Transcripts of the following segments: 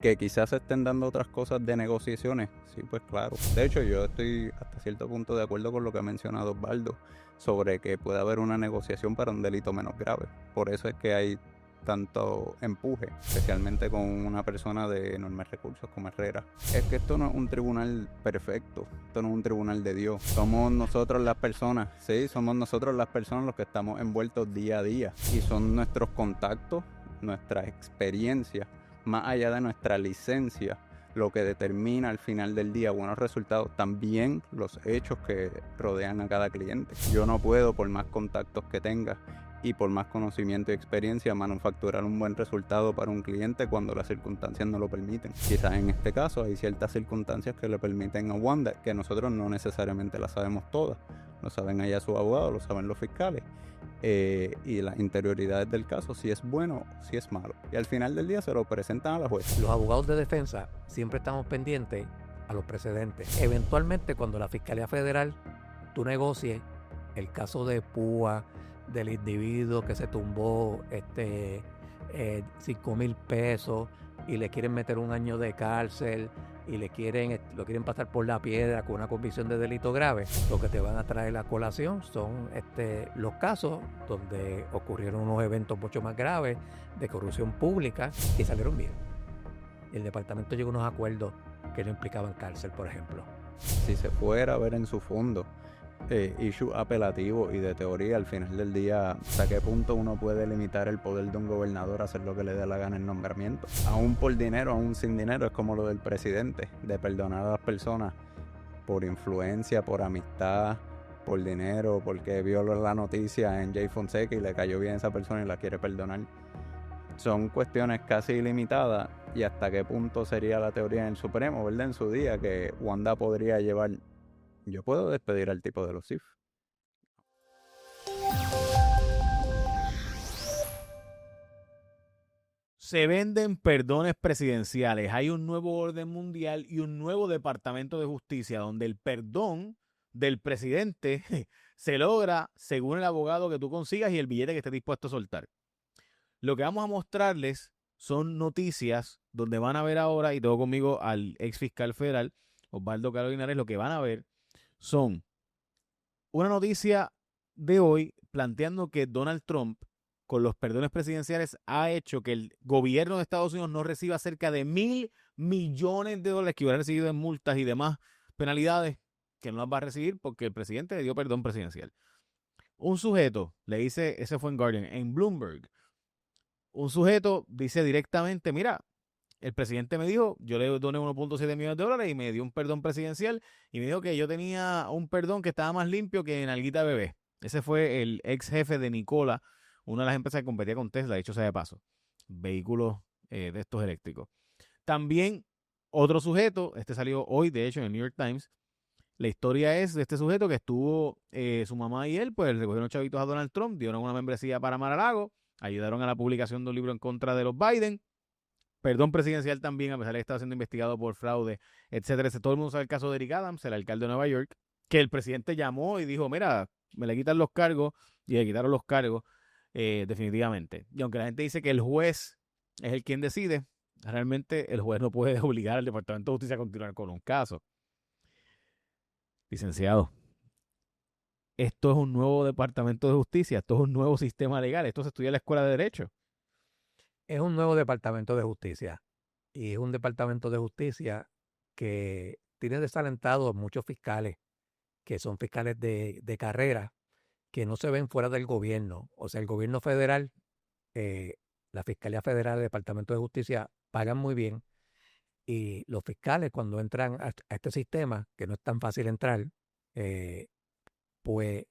Que quizás se estén dando otras cosas de negociaciones, sí, pues claro. De hecho, yo estoy hasta cierto punto de acuerdo con lo que ha mencionado Osvaldo sobre que puede haber una negociación para un delito menos grave. Por eso es que hay tanto empuje, especialmente con una persona de enormes recursos como Herrera. Es que esto no es un tribunal perfecto, esto no es un tribunal de Dios. Somos nosotros las personas, sí, somos nosotros las personas los que estamos envueltos día a día. Y son nuestros contactos, nuestras experiencias, más allá de nuestra licencia, lo que determina al final del día buenos resultados, también los hechos que rodean a cada cliente. Yo no puedo, por más contactos que tenga y por más conocimiento y experiencia, manufacturar un buen resultado para un cliente cuando las circunstancias no lo permiten. Quizás en este caso hay ciertas circunstancias que le permiten a Wanda, que nosotros no necesariamente las sabemos todas. Lo saben allá sus abogados, lo saben los fiscales. Y las interioridades del caso, si es bueno, si es malo. Y al final del día se lo presentan a la juez. Los abogados de defensa siempre estamos pendientes a los precedentes. Eventualmente, cuando la Fiscalía Federal tú negocies el caso de Púa, del individuo que se tumbó 5,000 pesos y le quieren meter 1 año de cárcel y lo quieren pasar por la piedra con una convicción de delito grave, lo que te van a traer a colación son los casos donde ocurrieron unos eventos mucho más graves de corrupción pública y salieron bien. El departamento llegó a unos acuerdos que no implicaban cárcel, por ejemplo. Si se fuera a ver en su fondo issue apelativo y de teoría, al final del día, hasta qué punto uno puede limitar el poder de un gobernador a hacer lo que le dé la gana en nombramiento. Aún por dinero, aún sin dinero, es como lo del presidente, de perdonar a las personas por influencia, por amistad, por dinero, porque vio la noticia en Jay Fonseca y le cayó bien a esa persona y la quiere perdonar. Son cuestiones casi ilimitadas y hasta qué punto sería la teoría en el Supremo, ¿verdad? En su día, que Wanda podría llevar... Yo puedo despedir al tipo de los CIF. Se venden perdones presidenciales. Hay un nuevo orden mundial y un nuevo departamento de justicia donde el perdón del presidente se logra según el abogado que tú consigas y el billete que estés dispuesto a soltar. Lo que vamos a mostrarles son noticias donde van a ver ahora, y tengo conmigo al ex fiscal federal, Osvaldo Carlos Linares. Lo que van a ver son una noticia de hoy planteando que Donald Trump, con los perdones presidenciales, ha hecho que el gobierno de Estados Unidos no reciba cerca de $1,000 millones que hubiera recibido en multas y demás penalidades, que no las va a recibir porque el presidente le dio perdón presidencial. Un sujeto le dice, ese fue en Guardian, en Bloomberg, un sujeto dice directamente, mira, el presidente me dijo, yo le doné $1.7 millones y me dio un perdón presidencial y me dijo que yo tenía un perdón que estaba más limpio que en Alguita Bebé. Ese fue el ex jefe de Nikola, una de las empresas que competía con Tesla, dicho sea de paso, vehículos de estos eléctricos. También otro sujeto, este salió hoy de hecho en el New York Times. La historia es de este sujeto que estuvo, su mamá y él, pues le cogieron chavitos a Donald Trump, dieron una membresía para Mar-a-Lago, ayudaron a la publicación de un libro en contra de los Biden, perdón presidencial también, a pesar de que estaba siendo investigado por fraude, etcétera. Todo el mundo sabe el caso de Eric Adams, el alcalde de Nueva York, que el presidente llamó y dijo, mira, me le quitan los cargos, y le quitaron los cargos definitivamente. Y aunque la gente dice que el juez es el quien decide, realmente el juez no puede obligar al Departamento de Justicia a continuar con un caso. Licenciado, esto es un nuevo Departamento de Justicia, esto es un nuevo sistema legal, esto se estudia en la Escuela de Derecho. Es un nuevo departamento de justicia y es un departamento de justicia que tiene desalentados muchos fiscales que son fiscales de carrera que no se ven fuera del gobierno. O sea, el gobierno federal, la Fiscalía Federal, el Departamento de Justicia pagan muy bien y los fiscales cuando entran a este sistema, que no es tan fácil entrar, pues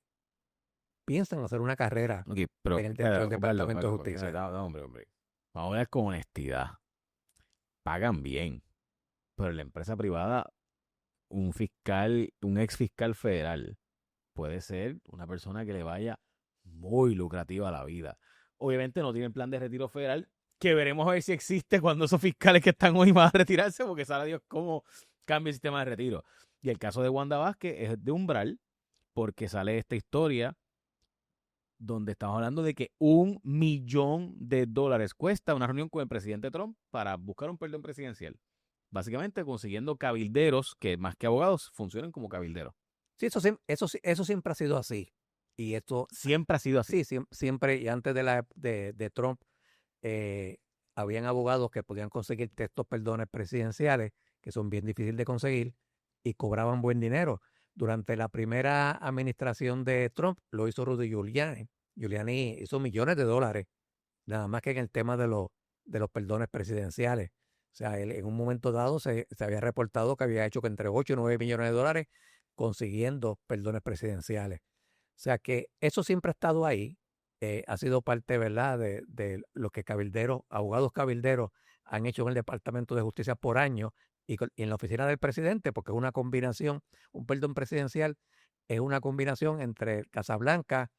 piensan hacer una carrera Okay, pero, dentro del Departamento de Justicia. hombre. Vamos a ver con honestidad. Pagan bien, pero en la empresa privada, un ex fiscal federal, puede ser una persona que le vaya muy lucrativa a la vida. Obviamente no tienen plan de retiro federal, que veremos a ver si existe cuando esos fiscales que están hoy van a retirarse, porque sabe Dios cómo cambia el sistema de retiro. Y el caso de Wanda Vázquez es de umbral, porque sale esta historia donde estamos hablando de que $1 millón cuesta una reunión con el presidente Trump para buscar un perdón presidencial. Básicamente consiguiendo cabilderos que más que abogados funcionen como cabilderos. Sí, eso siempre ha sido así. Y esto Siempre ha sido así. sí, siempre, y antes de Trump, habían abogados que podían conseguir estos perdones presidenciales, que son bien difíciles de conseguir, y cobraban buen dinero. Durante la primera administración de Trump lo hizo Rudy Giuliani. Giuliani hizo millones de dólares, nada más que en el tema de los perdones presidenciales. O sea, él en un momento dado se había reportado que había hecho que entre 8 y 9 millones de dólares consiguiendo perdones presidenciales. O sea que eso siempre ha estado ahí, ha sido parte, ¿verdad?, de lo que abogados cabilderos han hecho en el Departamento de Justicia por años y en la oficina del presidente, porque es una combinación, un perdón presidencial es una combinación entre Casablanca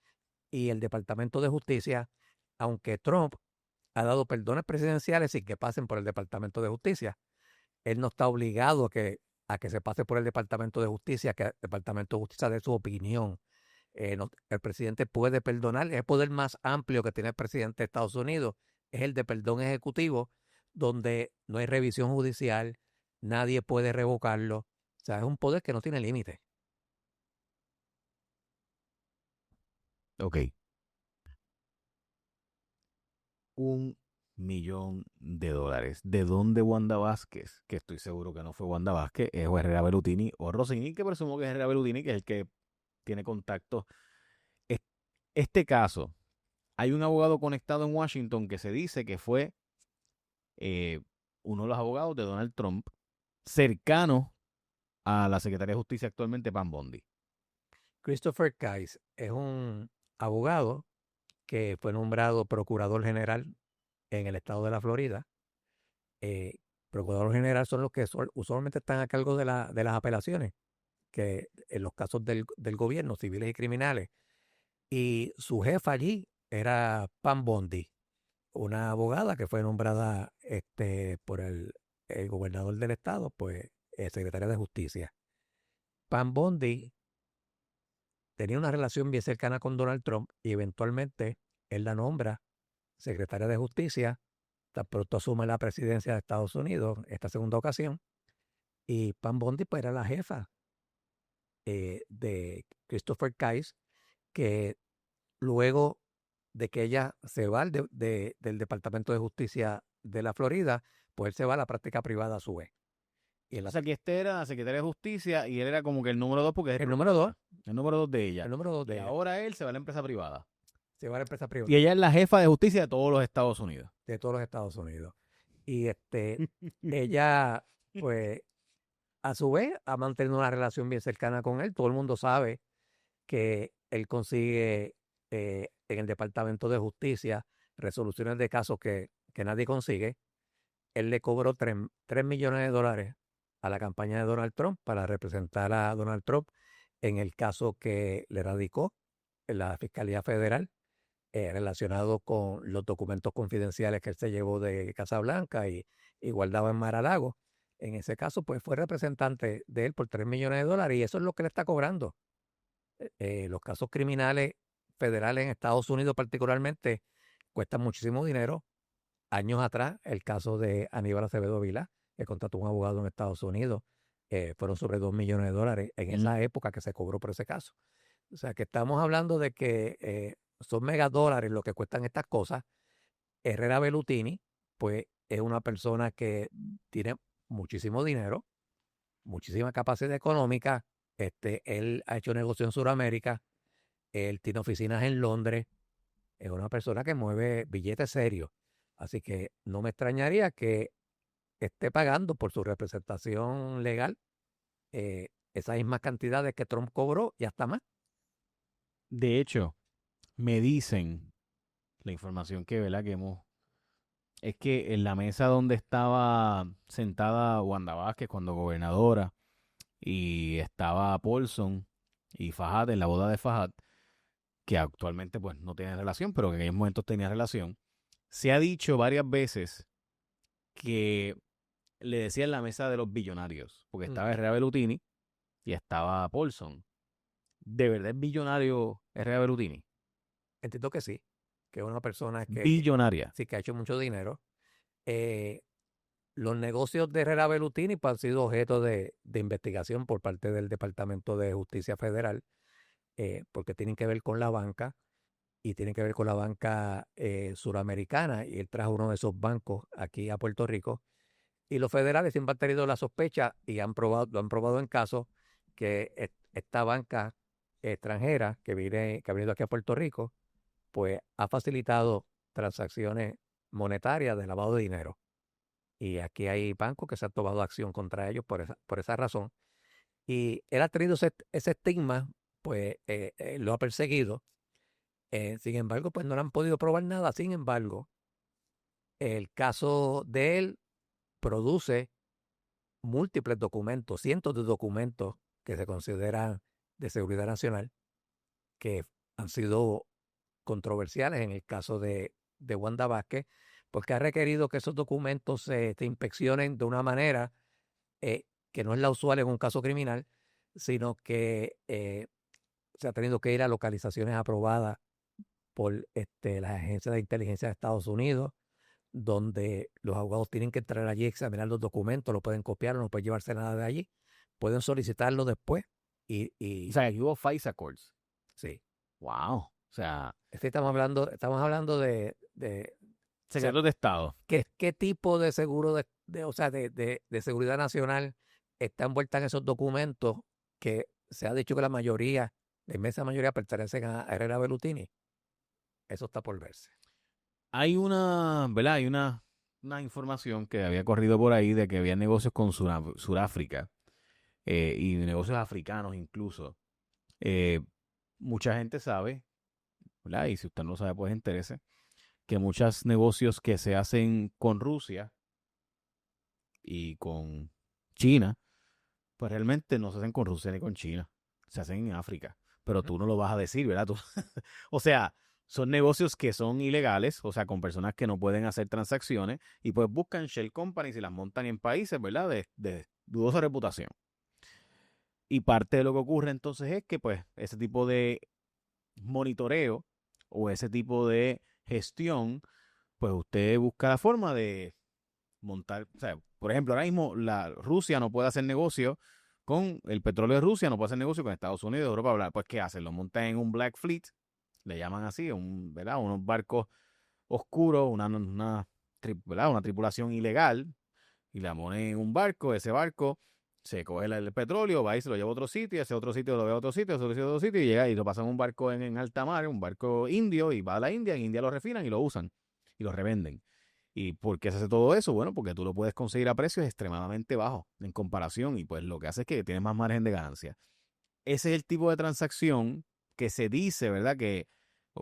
y el Departamento de Justicia, aunque Trump ha dado perdones presidenciales sin que pasen por el Departamento de Justicia. Él no está obligado a que se pase por el Departamento de Justicia, que el Departamento de Justicia dé su opinión. El presidente puede perdonar, el poder más amplio que tiene el presidente de Estados Unidos es el de perdón ejecutivo, donde no hay revisión judicial, nadie puede revocarlo. O sea, es un poder que no tiene límite. Ok. $1 millón. ¿De dónde Wanda Vázquez? Que estoy seguro que no fue Wanda Vázquez, es o Herrera Bellutini o Rossini, que presumo que es Herrera Bellutini, que es el que tiene contacto. Este caso, hay un abogado conectado en Washington que se dice que fue uno de los abogados de Donald Trump, cercano a la Secretaría de Justicia actualmente, Pam Bondi. Christopher Kais es un abogado que fue nombrado procurador general en el estado de la Florida. Procurador general son los que usualmente están a cargo de las apelaciones, que en los casos del gobierno, civiles y criminales. Y su jefa allí era Pam Bondi, una abogada que fue nombrada por el gobernador del estado, pues secretaria de Justicia. Pam Bondi tenía una relación bien cercana con Donald Trump y eventualmente él la nombra secretaria de Justicia, tan pronto asume la presidencia de Estados Unidos, esta segunda ocasión, y Pam Bondi pues era la jefa de Christopher Kais, que luego de que ella se va del Departamento de Justicia de la Florida, pues él se va a la práctica privada a su vez. Y O sea, que este era la Secretaria de Justicia y él era como que el número 2 porque es el número 2, el número 2 de ella. el número 2 Y de ella, ahora él se va a la empresa privada. se va a la empresa privada Y ella es la jefa de justicia de todos los Estados Unidos. de todos los Estados Unidos. Y ella, pues, a su vez, ha mantenido una relación bien cercana con él. Todo el mundo sabe que él consigue en el Departamento de Justicia resoluciones de casos que nadie consigue. Él le cobró 3 millones de dólares a la campaña de Donald Trump para representar a Donald Trump en el caso que le radicó en la Fiscalía Federal relacionado con los documentos confidenciales que él se llevó de Casablanca y guardaba en Mar-a-Lago. En ese caso, pues fue representante de él por 3 millones de dólares y eso es lo que le está cobrando. Los casos criminales federales en Estados Unidos particularmente cuestan muchísimo dinero. Años atrás, el caso de Aníbal Acevedo Vilá, que contrató un abogado en Estados Unidos, fueron sobre 2 millones de dólares en esa época que se cobró por ese caso. O sea, que estamos hablando de que son megadólares lo que cuestan estas cosas. Herrera Bellutini, pues, es una persona que tiene muchísimo dinero, muchísima capacidad económica. Él ha hecho negocio en Sudamérica, él tiene oficinas en Londres, es una persona que mueve billetes serios. Así que no me extrañaría que esté pagando por su representación legal esas mismas cantidades que Trump cobró y hasta más. De hecho, me dicen la información que, ¿verdad? Es que en la mesa donde estaba sentada Wanda Vázquez cuando gobernadora y estaba Paulson y Fajad en la boda de Fajad, que actualmente pues no tiene relación, pero que en aquellos momentos tenía relación, se ha dicho varias veces que le decían la mesa de los billonarios, porque estaba Herrera Bellutini y estaba Paulson. ¿De verdad es billonario Herrera Bellutini? entiendo que sí, que es una persona que Billonaria. sí que ha hecho mucho dinero. Los negocios de Herrera Bellutini pues, han sido objeto de investigación por parte del Departamento de Justicia Federal, porque tienen que ver con la banca y tienen que ver con la banca suramericana, y él trajo uno de esos bancos aquí a Puerto Rico. Y los federales siempre han tenido la sospecha y lo han probado en casos que esta banca extranjera que ha venido aquí a Puerto Rico, pues ha facilitado transacciones monetarias de lavado de dinero. Y aquí hay bancos que se han tomado acción contra ellos por esa razón. Y él ha tenido ese estigma, pues lo ha perseguido. Sin embargo, pues no le han podido probar nada. Sin embargo, el caso de él produce múltiples documentos, cientos de documentos que se consideran de seguridad nacional, que han sido controversiales en el caso de Wanda Vázquez, porque ha requerido que esos documentos se inspeccionen de una manera que no es la usual en un caso criminal, sino que se ha tenido que ir a localizaciones aprobadas por las agencias de inteligencia de Estados Unidos, donde los abogados tienen que entrar allí, examinar los documentos, lo pueden copiar, no pueden llevarse nada de allí, pueden solicitarlo después O sea, aquí hubo FISA Courts. sí. Wow. O sea, Estamos hablando de secretos de Estado. ¿qué tipo de seguro o sea, de seguridad nacional está envuelta en esos documentos que se ha dicho que la inmensa mayoría pertenecen a Herrera Bellutini? Eso está por verse. Hay ¿verdad? Hay una información que había corrido por ahí de que había negocios con Suráfrica y negocios africanos incluso. Mucha gente sabe, ¿verdad? Y si usted no lo sabe, pues interese, que muchos negocios que se hacen con Rusia y con China, pues realmente no se hacen con Rusia ni con China, se hacen en África. Pero tú no lo vas a decir, ¿verdad? O sea, son negocios que son ilegales, o sea, con personas que no pueden hacer transacciones y pues buscan shell companies y las montan en países, ¿verdad? De dudosa reputación. Y parte de lo que ocurre entonces es que pues ese tipo de monitoreo o ese tipo de gestión, pues usted busca la forma de montar, o sea, por ejemplo, ahora mismo la Rusia no puede hacer negocio con el petróleo de Rusia, no puede hacer negocio con Estados Unidos, Europa, bla, pues ¿qué hacen? Lo montan en un Black Fleet, le llaman así, ¿verdad? Unos barcos oscuros, ¿verdad? Una tripulación ilegal, y la ponen en un barco, ese barco se coge el petróleo, va y se lo lleva a otro sitio, ese otro sitio lo lleva a otro sitio, ese otro sitio a otro sitio, y llega y lo pasan en un barco en alta mar, un barco indio, y va a la India, en India lo refinan y lo usan, y lo revenden. ¿Y por qué se hace todo eso? Bueno, porque tú lo puedes conseguir a precios extremadamente bajos en comparación, y pues lo que hace es que tienes más margen de ganancia. Ese es el tipo de transacción que se dice, ¿verdad? Que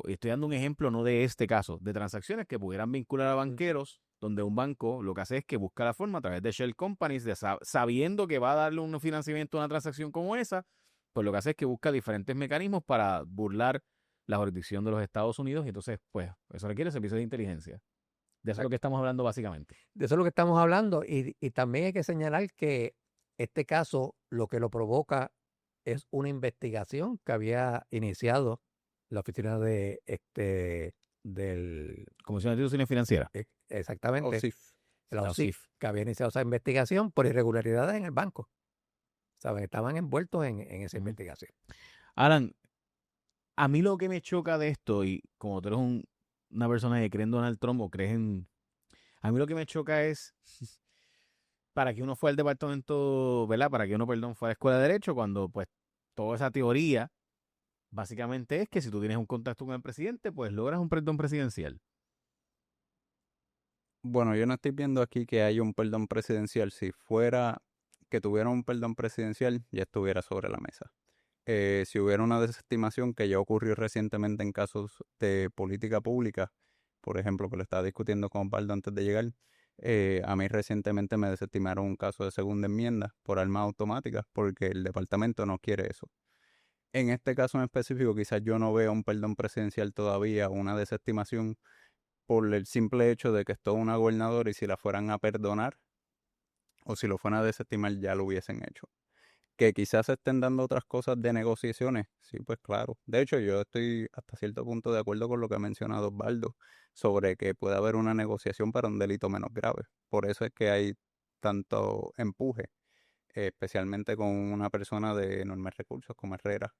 estoy dando un ejemplo no de este caso, de transacciones que pudieran vincular a banqueros, donde un banco lo que hace es que busca la forma a través de shell companies, sabiendo que va a darle un financiamiento a una transacción como esa, pues lo que hace es que busca diferentes mecanismos para burlar la jurisdicción de los Estados Unidos, y entonces, pues, eso requiere servicios de inteligencia. De eso es lo que estamos hablando básicamente. De eso es lo que estamos hablando, y también hay que señalar que este caso lo que lo provoca es una investigación que había iniciado la oficina del Comisión de Instituciones Financieras. exactamente, OSIF. la La OSIF, OSIF. que había iniciado esa investigación por irregularidades en el banco. ¿Saben? Estaban envueltos en esa investigación. Alan, a mí lo que me choca de esto, y como tú eres una persona que cree en Donald Trump o crees en... A mí lo que me choca es para que uno fue al departamento, ¿verdad? Para que uno, perdón, fue a la escuela de Derecho, cuando pues toda esa teoría básicamente es que si tú tienes un contacto con el presidente, pues logras un perdón presidencial. Bueno, yo no estoy viendo aquí que haya un perdón presidencial. Si fuera que tuviera un perdón presidencial, ya estuviera sobre la mesa. Si hubiera una desestimación que ya ocurrió recientemente en casos de política pública, por ejemplo, que lo estaba discutiendo con Osvaldo antes de llegar, a mí recientemente me desestimaron un caso de segunda enmienda por armas automáticas porque el departamento no quiere eso. En este caso en específico, quizás yo no vea un perdón presidencial todavía, una desestimación, por el simple hecho de que es toda una gobernadora y si la fueran a perdonar o si lo fueran a desestimar ya lo hubiesen hecho. Que quizás se estén dando otras cosas de negociaciones, sí, pues claro. De hecho, yo estoy hasta cierto punto de acuerdo con lo que ha mencionado Osvaldo sobre que puede haber una negociación para un delito menos grave. Por eso es que hay tanto empuje, especialmente con una persona de enormes recursos como Herrera.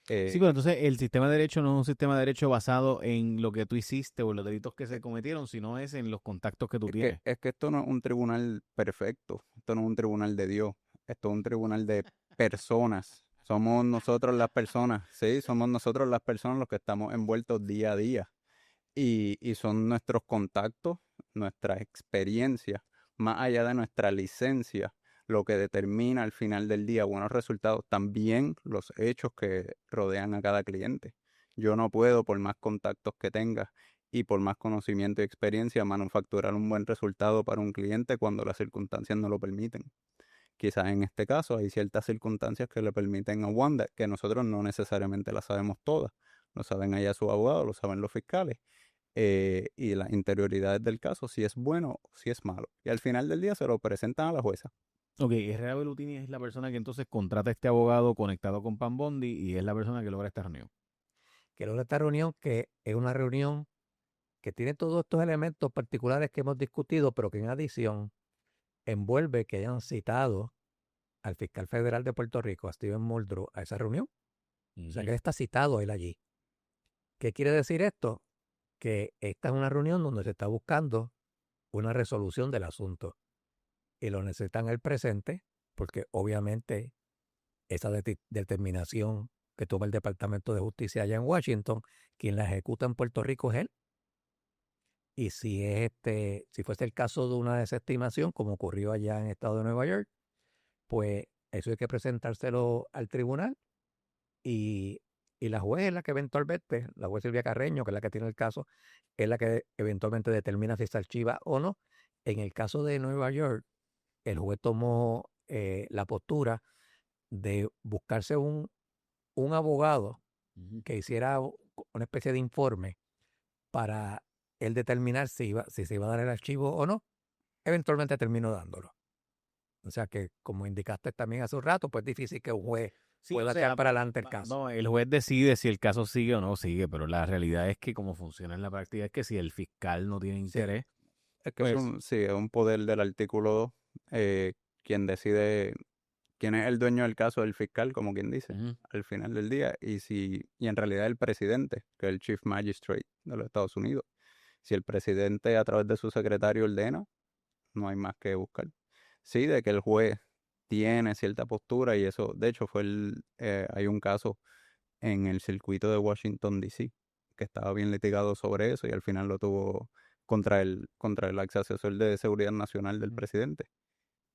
Sí, pero entonces el sistema de derecho no es un sistema de derecho basado en lo que tú hiciste o en los delitos que se cometieron, sino es en los contactos que tú tienes. Es que esto no es un tribunal perfecto, esto no es un tribunal de Dios, esto es un tribunal de personas. Somos nosotros las personas, sí, somos nosotros las personas los que estamos envueltos día a día. Y son nuestros contactos, nuestra experiencia, más allá de nuestra licencia, lo que determina al final del día buenos resultados. También los hechos que rodean a cada cliente. Yo no puedo, por más contactos que tenga y por más conocimiento y experiencia, manufacturar un buen resultado para un cliente cuando las circunstancias no lo permiten. Quizás en este caso hay ciertas circunstancias que le permiten a Wanda, que nosotros no necesariamente las sabemos todas. Lo saben allá sus abogados, lo saben los fiscales. Y las interioridades del caso, si es bueno o si es malo. Y al final del día se lo presentan a la jueza. Ok, Herrera Bellutini es la persona que entonces contrata a este abogado conectado con Pam Bondi y es la persona que logra esta reunión. Que logra esta reunión, que es una reunión que tiene todos estos elementos particulares que hemos discutido, pero que en adición envuelve que hayan citado al fiscal federal de Puerto Rico, a Steven Muldrow, a esa reunión. O sea, que él está citado él allí. ¿Qué quiere decir esto? Que esta es una reunión donde se está buscando una resolución del asunto y lo necesitan el presente, porque obviamente esa determinación que toma el Departamento de Justicia allá en Washington, quien la ejecuta en Puerto Rico es él. Y si si fuese el caso de una desestimación, como ocurrió allá en el estado de Nueva York, pues eso hay que presentárselo al tribunal y la juez es la que eventualmente, la juez Silvia Carreño, que es la que tiene el caso, es la que eventualmente determina si se archiva o no. En el caso de Nueva York, el juez tomó la postura de buscarse un abogado que hiciera una especie de informe para él determinar si se iba a dar el archivo o no. Eventualmente terminó dándolo. O sea que, como indicaste también hace un rato, pues es difícil que un juez pueda echar para adelante el caso. No, el juez decide si el caso sigue o no sigue, pero la realidad es que como funciona en la práctica es que si el fiscal no tiene interés, Es que pues sí, es un poder del artículo 2, quien decide quién es el dueño del caso, el fiscal, como quien dice, al final del día. Y en realidad el presidente, que es el Chief Magistrate de los Estados Unidos. Si el presidente a través de su secretario ordena, no hay más que buscar. Sí, de que el juez tiene cierta postura y eso, de hecho, hay un caso en el circuito de Washington, D.C., que estaba bien litigado sobre eso y al final lo tuvo contra el ex asesor de seguridad nacional del presidente.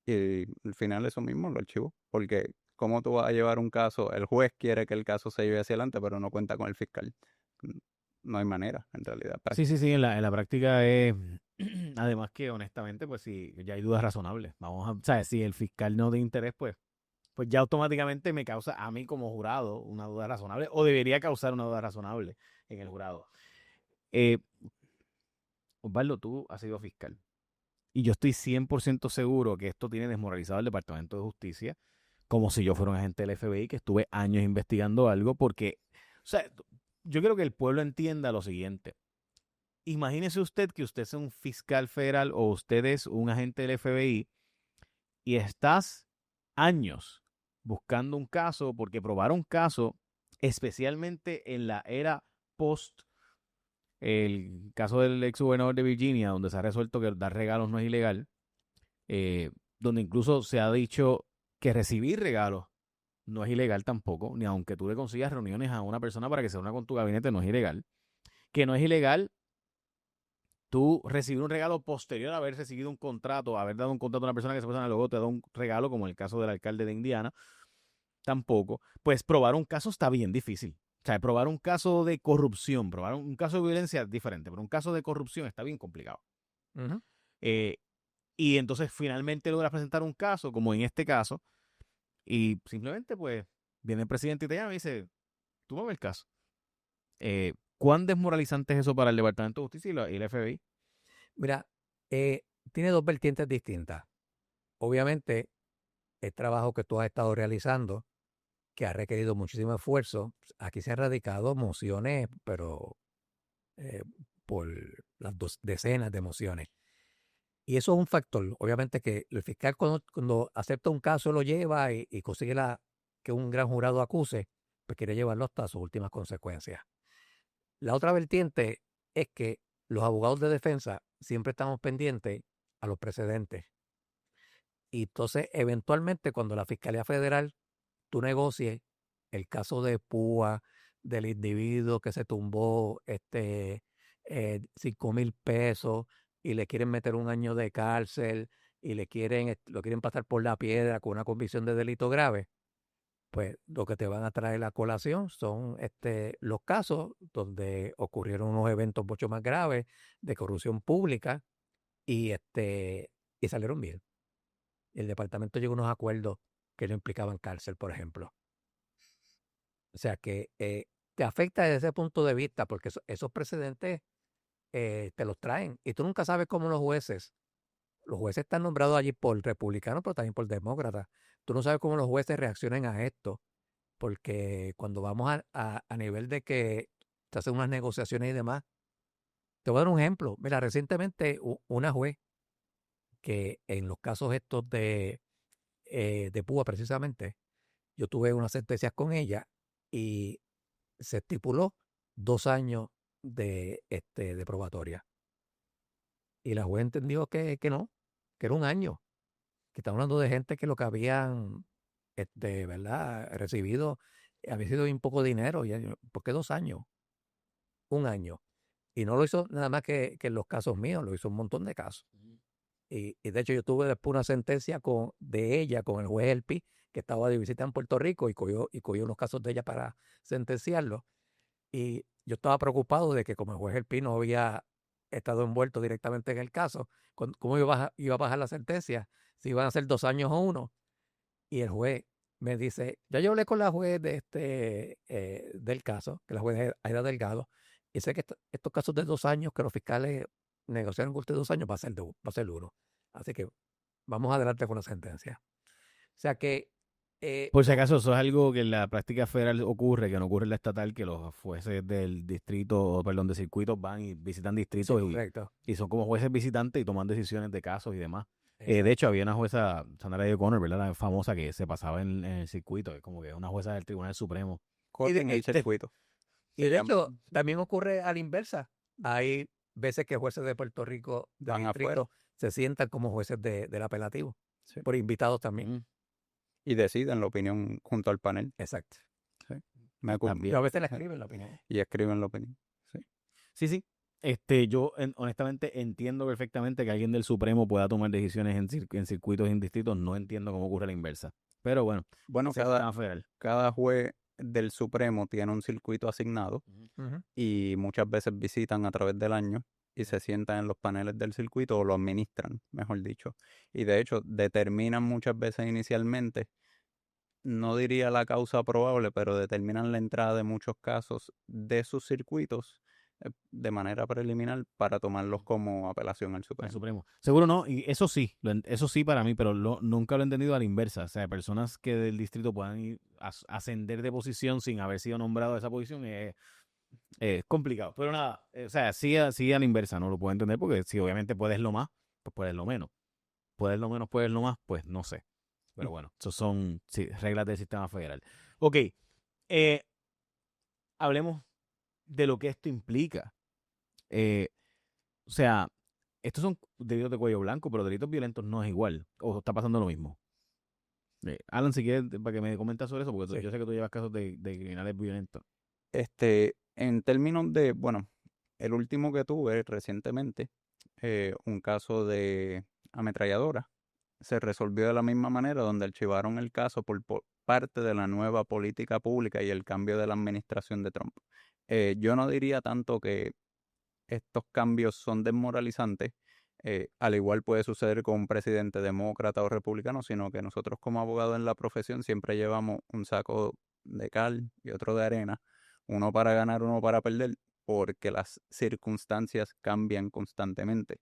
Y al final eso mismo lo archivó, porque ¿cómo tú vas a llevar un caso? El juez quiere que el caso se lleve hacia adelante, pero no cuenta con el fiscal. No hay manera, en realidad. sí, en la práctica es, además que honestamente, pues sí, ya hay dudas razonables. ¿Sabes? Si el fiscal no tiene interés, pues ya automáticamente me causa a mí como jurado una duda razonable, o debería causar una duda razonable en el jurado. Osvaldo, tú has sido fiscal. Y yo estoy 100% seguro que esto tiene desmoralizado al Departamento de Justicia, como si yo fuera un agente del FBI que estuve años investigando algo, porque, o sea, yo quiero que el pueblo entienda lo siguiente. Imagínese usted que usted es un fiscal federal o usted es un agente del FBI y estás años buscando un caso, porque probar un caso, especialmente en la era post el caso del ex gobernador de Virginia, donde se ha resuelto que dar regalos no es ilegal, donde incluso se ha dicho que recibir regalos no es ilegal tampoco, ni aunque tú le consigas reuniones a una persona para que se reúna con tu gabinete, no es ilegal. Que no es ilegal tú recibir un regalo posterior a haber recibido un contrato, haber dado un contrato a una persona que se pasa luego te da un regalo, como el caso del alcalde de Indiana, tampoco. Pues probar un caso está bien difícil. O sea, probar un caso de corrupción, probar un caso de violencia es diferente, pero un caso de corrupción está bien complicado. Y entonces finalmente logras presentar un caso, como en este caso, y simplemente pues viene el presidente y te llama y dice, tú mueves el caso. ¿Cuán desmoralizante es eso para el Departamento de Justicia y el FBI? Mira, tiene dos vertientes distintas. Obviamente, el trabajo que tú has estado realizando, que ha requerido muchísimo esfuerzo. Aquí se han radicado mociones, pero por las decenas de mociones. Y eso es un factor. Obviamente que el fiscal cuando acepta un caso lo lleva y consigue que un gran jurado acuse, pues quiere llevarlo hasta sus últimas consecuencias. La otra vertiente es que los abogados de defensa siempre estamos pendientes a los precedentes. Y entonces, eventualmente, cuando la Fiscalía Federal tú negocies el caso de Púa, del individuo que se tumbó 5,000 pesos y le quieren meter 1 año de cárcel y lo quieren pasar por la piedra con una convicción de delito grave, pues lo que te van a traer a colación son los casos donde ocurrieron unos eventos mucho más graves de corrupción pública y, y salieron bien. El departamento llegó a unos acuerdos que no implicaban cárcel, por ejemplo. O sea que te afecta desde ese punto de vista, porque esos precedentes te los traen. Y tú nunca sabes cómo los jueces están nombrados allí por republicanos, pero también por demócratas. Tú no sabes cómo los jueces reaccionen a esto, porque cuando vamos a nivel de que te hacen unas negociaciones y demás, te voy a dar un ejemplo. Mira, recientemente una juez que en los casos estos de Púa precisamente, yo tuve unas sentencias con ella y se estipuló 2 años de probatoria. Y la juez entendió que no, que era 1 año, que estamos hablando de gente que lo que habían, ¿verdad? Recibido, había sido un poco de dinero. ¿Por qué 2 años? 1 año. Y no lo hizo nada más que en los casos míos, lo hizo un montón de casos. Y de hecho yo tuve después una sentencia de ella con el juez Elpi, que estaba de visita en Puerto Rico y cogió unos casos de ella para sentenciarlo. Y yo estaba preocupado de que como el juez Elpi no había estado envuelto directamente en el caso, ¿cómo iba a bajar la sentencia? Si iban a ser 2 años o 1. Y el juez me dice, ya yo hablé con la juez del caso, que la juez Aida Delgado, y sé que estos casos de 2 años que los fiscales negociaron con usted 2 años va a ser 1. Así que vamos adelante con la sentencia. O sea que... Por si acaso, eso es algo que en la práctica federal ocurre, que no ocurre en la estatal, que los jueces del distrito, perdón, de circuitos van y visitan sí, distritos correcto. y son como jueces visitantes y toman decisiones de casos y demás. De Exacto. hecho, había una jueza, Sandra Day O'Connor, ¿verdad? La famosa que se pasaba en el circuito, es como que una jueza del Tribunal Supremo. Corte en el circuito. Y de hecho, también ocurre a la inversa. Hay veces que jueces de Puerto Rico de Van afuera. distrito se sientan como jueces del apelativo, Sí. por invitados también. Mm. Y deciden la opinión junto al panel. Exacto. También. Y a veces la escriben la opinión. Y escriben la opinión. Sí. Sí. Yo honestamente entiendo perfectamente que alguien del Supremo pueda tomar decisiones en circuitos y en distritos. No entiendo cómo ocurre la inversa. Pero bueno, Bueno, sistema federal. cada juez del Supremo tiene un circuito asignado Ujú. y muchas veces visitan a través del año y se sientan en los paneles del circuito o lo administran, mejor dicho. Y de hecho determinan muchas veces inicialmente, no diría la causa probable, pero determinan la entrada de muchos casos de sus circuitos de manera preliminar para tomarlos como apelación al Al Supremo. Supremo. Seguro no, y eso sí para mí, pero nunca lo he entendido a la inversa. O sea, personas que del distrito puedan ir ascender de posición sin haber sido nombrado a esa posición es complicado. Pero nada, o sea, sí a la inversa, no lo puedo entender porque si obviamente puedes lo más, pues puedes lo menos. Puedes lo menos, puedes lo más, pues no sé. Pero bueno, eso son reglas del sistema federal. Ok, hablemos de lo que esto implica. O sea, estos son delitos de cuello blanco, pero delitos violentos no es igual. O está pasando lo mismo. Alan, si quieres, para que me comentes sobre eso, porque Sí. yo sé que tú llevas casos de criminales violentos. En términos de, bueno, el último que tuve recientemente, un caso de ametralladora, se resolvió de la misma manera, donde archivaron el caso por parte de la nueva política pública y el cambio de la administración de Trump. Yo no diría tanto que estos cambios son desmoralizantes, al igual puede suceder con un presidente demócrata o republicano, sino que nosotros como abogados en la profesión siempre llevamos un saco de cal y otro de arena, uno para ganar, uno para perder, porque las circunstancias cambian constantemente.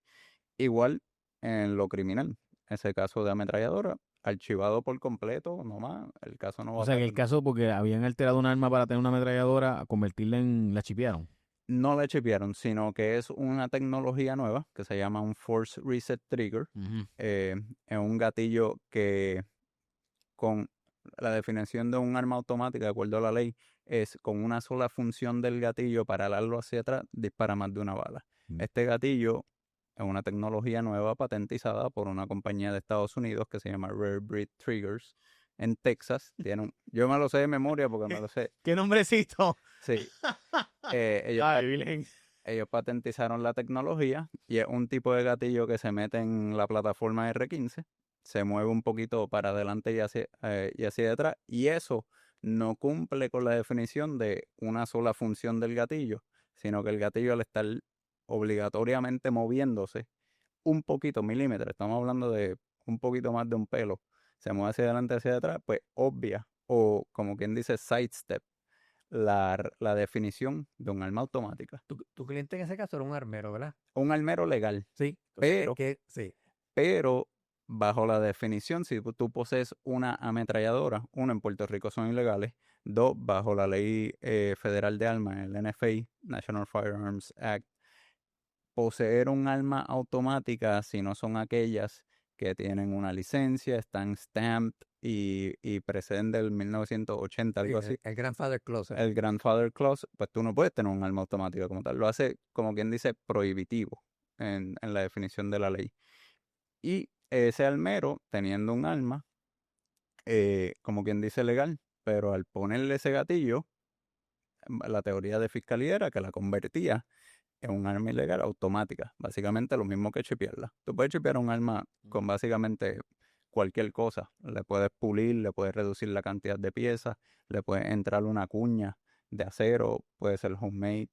Igual en lo criminal, ese caso de ametralladora, archivado por completo, nomás, el caso no va O a sea, que salir. el caso, porque habían alterado un arma para tener una ametralladora, a convertirla en... la chipearon. No la chipearon, sino que es una tecnología nueva que se llama un Force Reset Trigger. Ujú. Es un gatillo que con la definición de un arma automática, de acuerdo a la ley, es con una sola función del gatillo para alarlo hacia atrás, dispara más de una bala. Mm. Este gatillo es una tecnología nueva patentizada por una compañía de Estados Unidos que se llama Rare Breed Triggers en Texas. Yo me lo sé de memoria porque me lo sé. ¡Qué nombrecito! Sí. Ellos, Ay, Virgen. ellos patentizaron la tecnología y es un tipo de gatillo que se mete en la plataforma R15, se mueve un poquito para adelante y hacia atrás, y eso no cumple con la definición de una sola función del gatillo, sino que el gatillo al estar obligatoriamente moviéndose un poquito, milímetros, estamos hablando de un poquito más de un pelo, se mueve hacia adelante, hacia atrás, pues obvia, o como quien dice, sidestep la definición de un arma automática. Tu cliente en ese caso era un armero, ¿verdad? Un armero legal, Sí. pero, Sí. pero bajo la definición, si tú posees una ametralladora, uno, en Puerto Rico son ilegales, dos, bajo la ley federal de armas, el NFA, National Firearms Act, poseer un arma automática, si no son aquellas que tienen una licencia, están stamped y preceden del 1980, algo así. El Grandfather Clause. El Grandfather Clause, pues tú no puedes tener un arma automática como tal. Lo hace, como quien dice, prohibitivo en la definición de la ley. Y ese armero, teniendo un arma, como quien dice, legal, pero al ponerle ese gatillo, la teoría de fiscalía era que la convertía en un arma ilegal automática. Básicamente lo mismo que chipearla. Tú puedes chipear un arma con básicamente cualquier cosa. Le puedes pulir, le puedes reducir la cantidad de piezas, le puedes entrar una cuña de acero, puede ser homemade,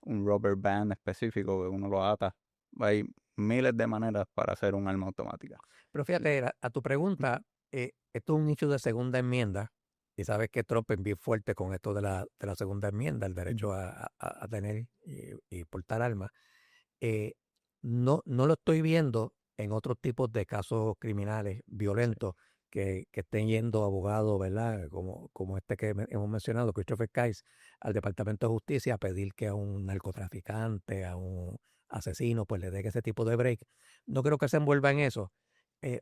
un rubber band específico que uno lo ata. Hay miles de maneras para hacer un arma automática. Pero fíjate, a tu pregunta, esto es un nicho de segunda enmienda, y sabes que Trump es bien fuerte con esto de la segunda enmienda, el derecho a tener y portar armas. No lo estoy viendo en otros tipos de casos criminales violentos que estén yendo abogados, ¿verdad? Como este que hemos mencionado, Christopher Case, al Departamento de Justicia a pedir que a un narcotraficante, a un asesino, pues le dé ese tipo de break. No creo que se envuelva en eso.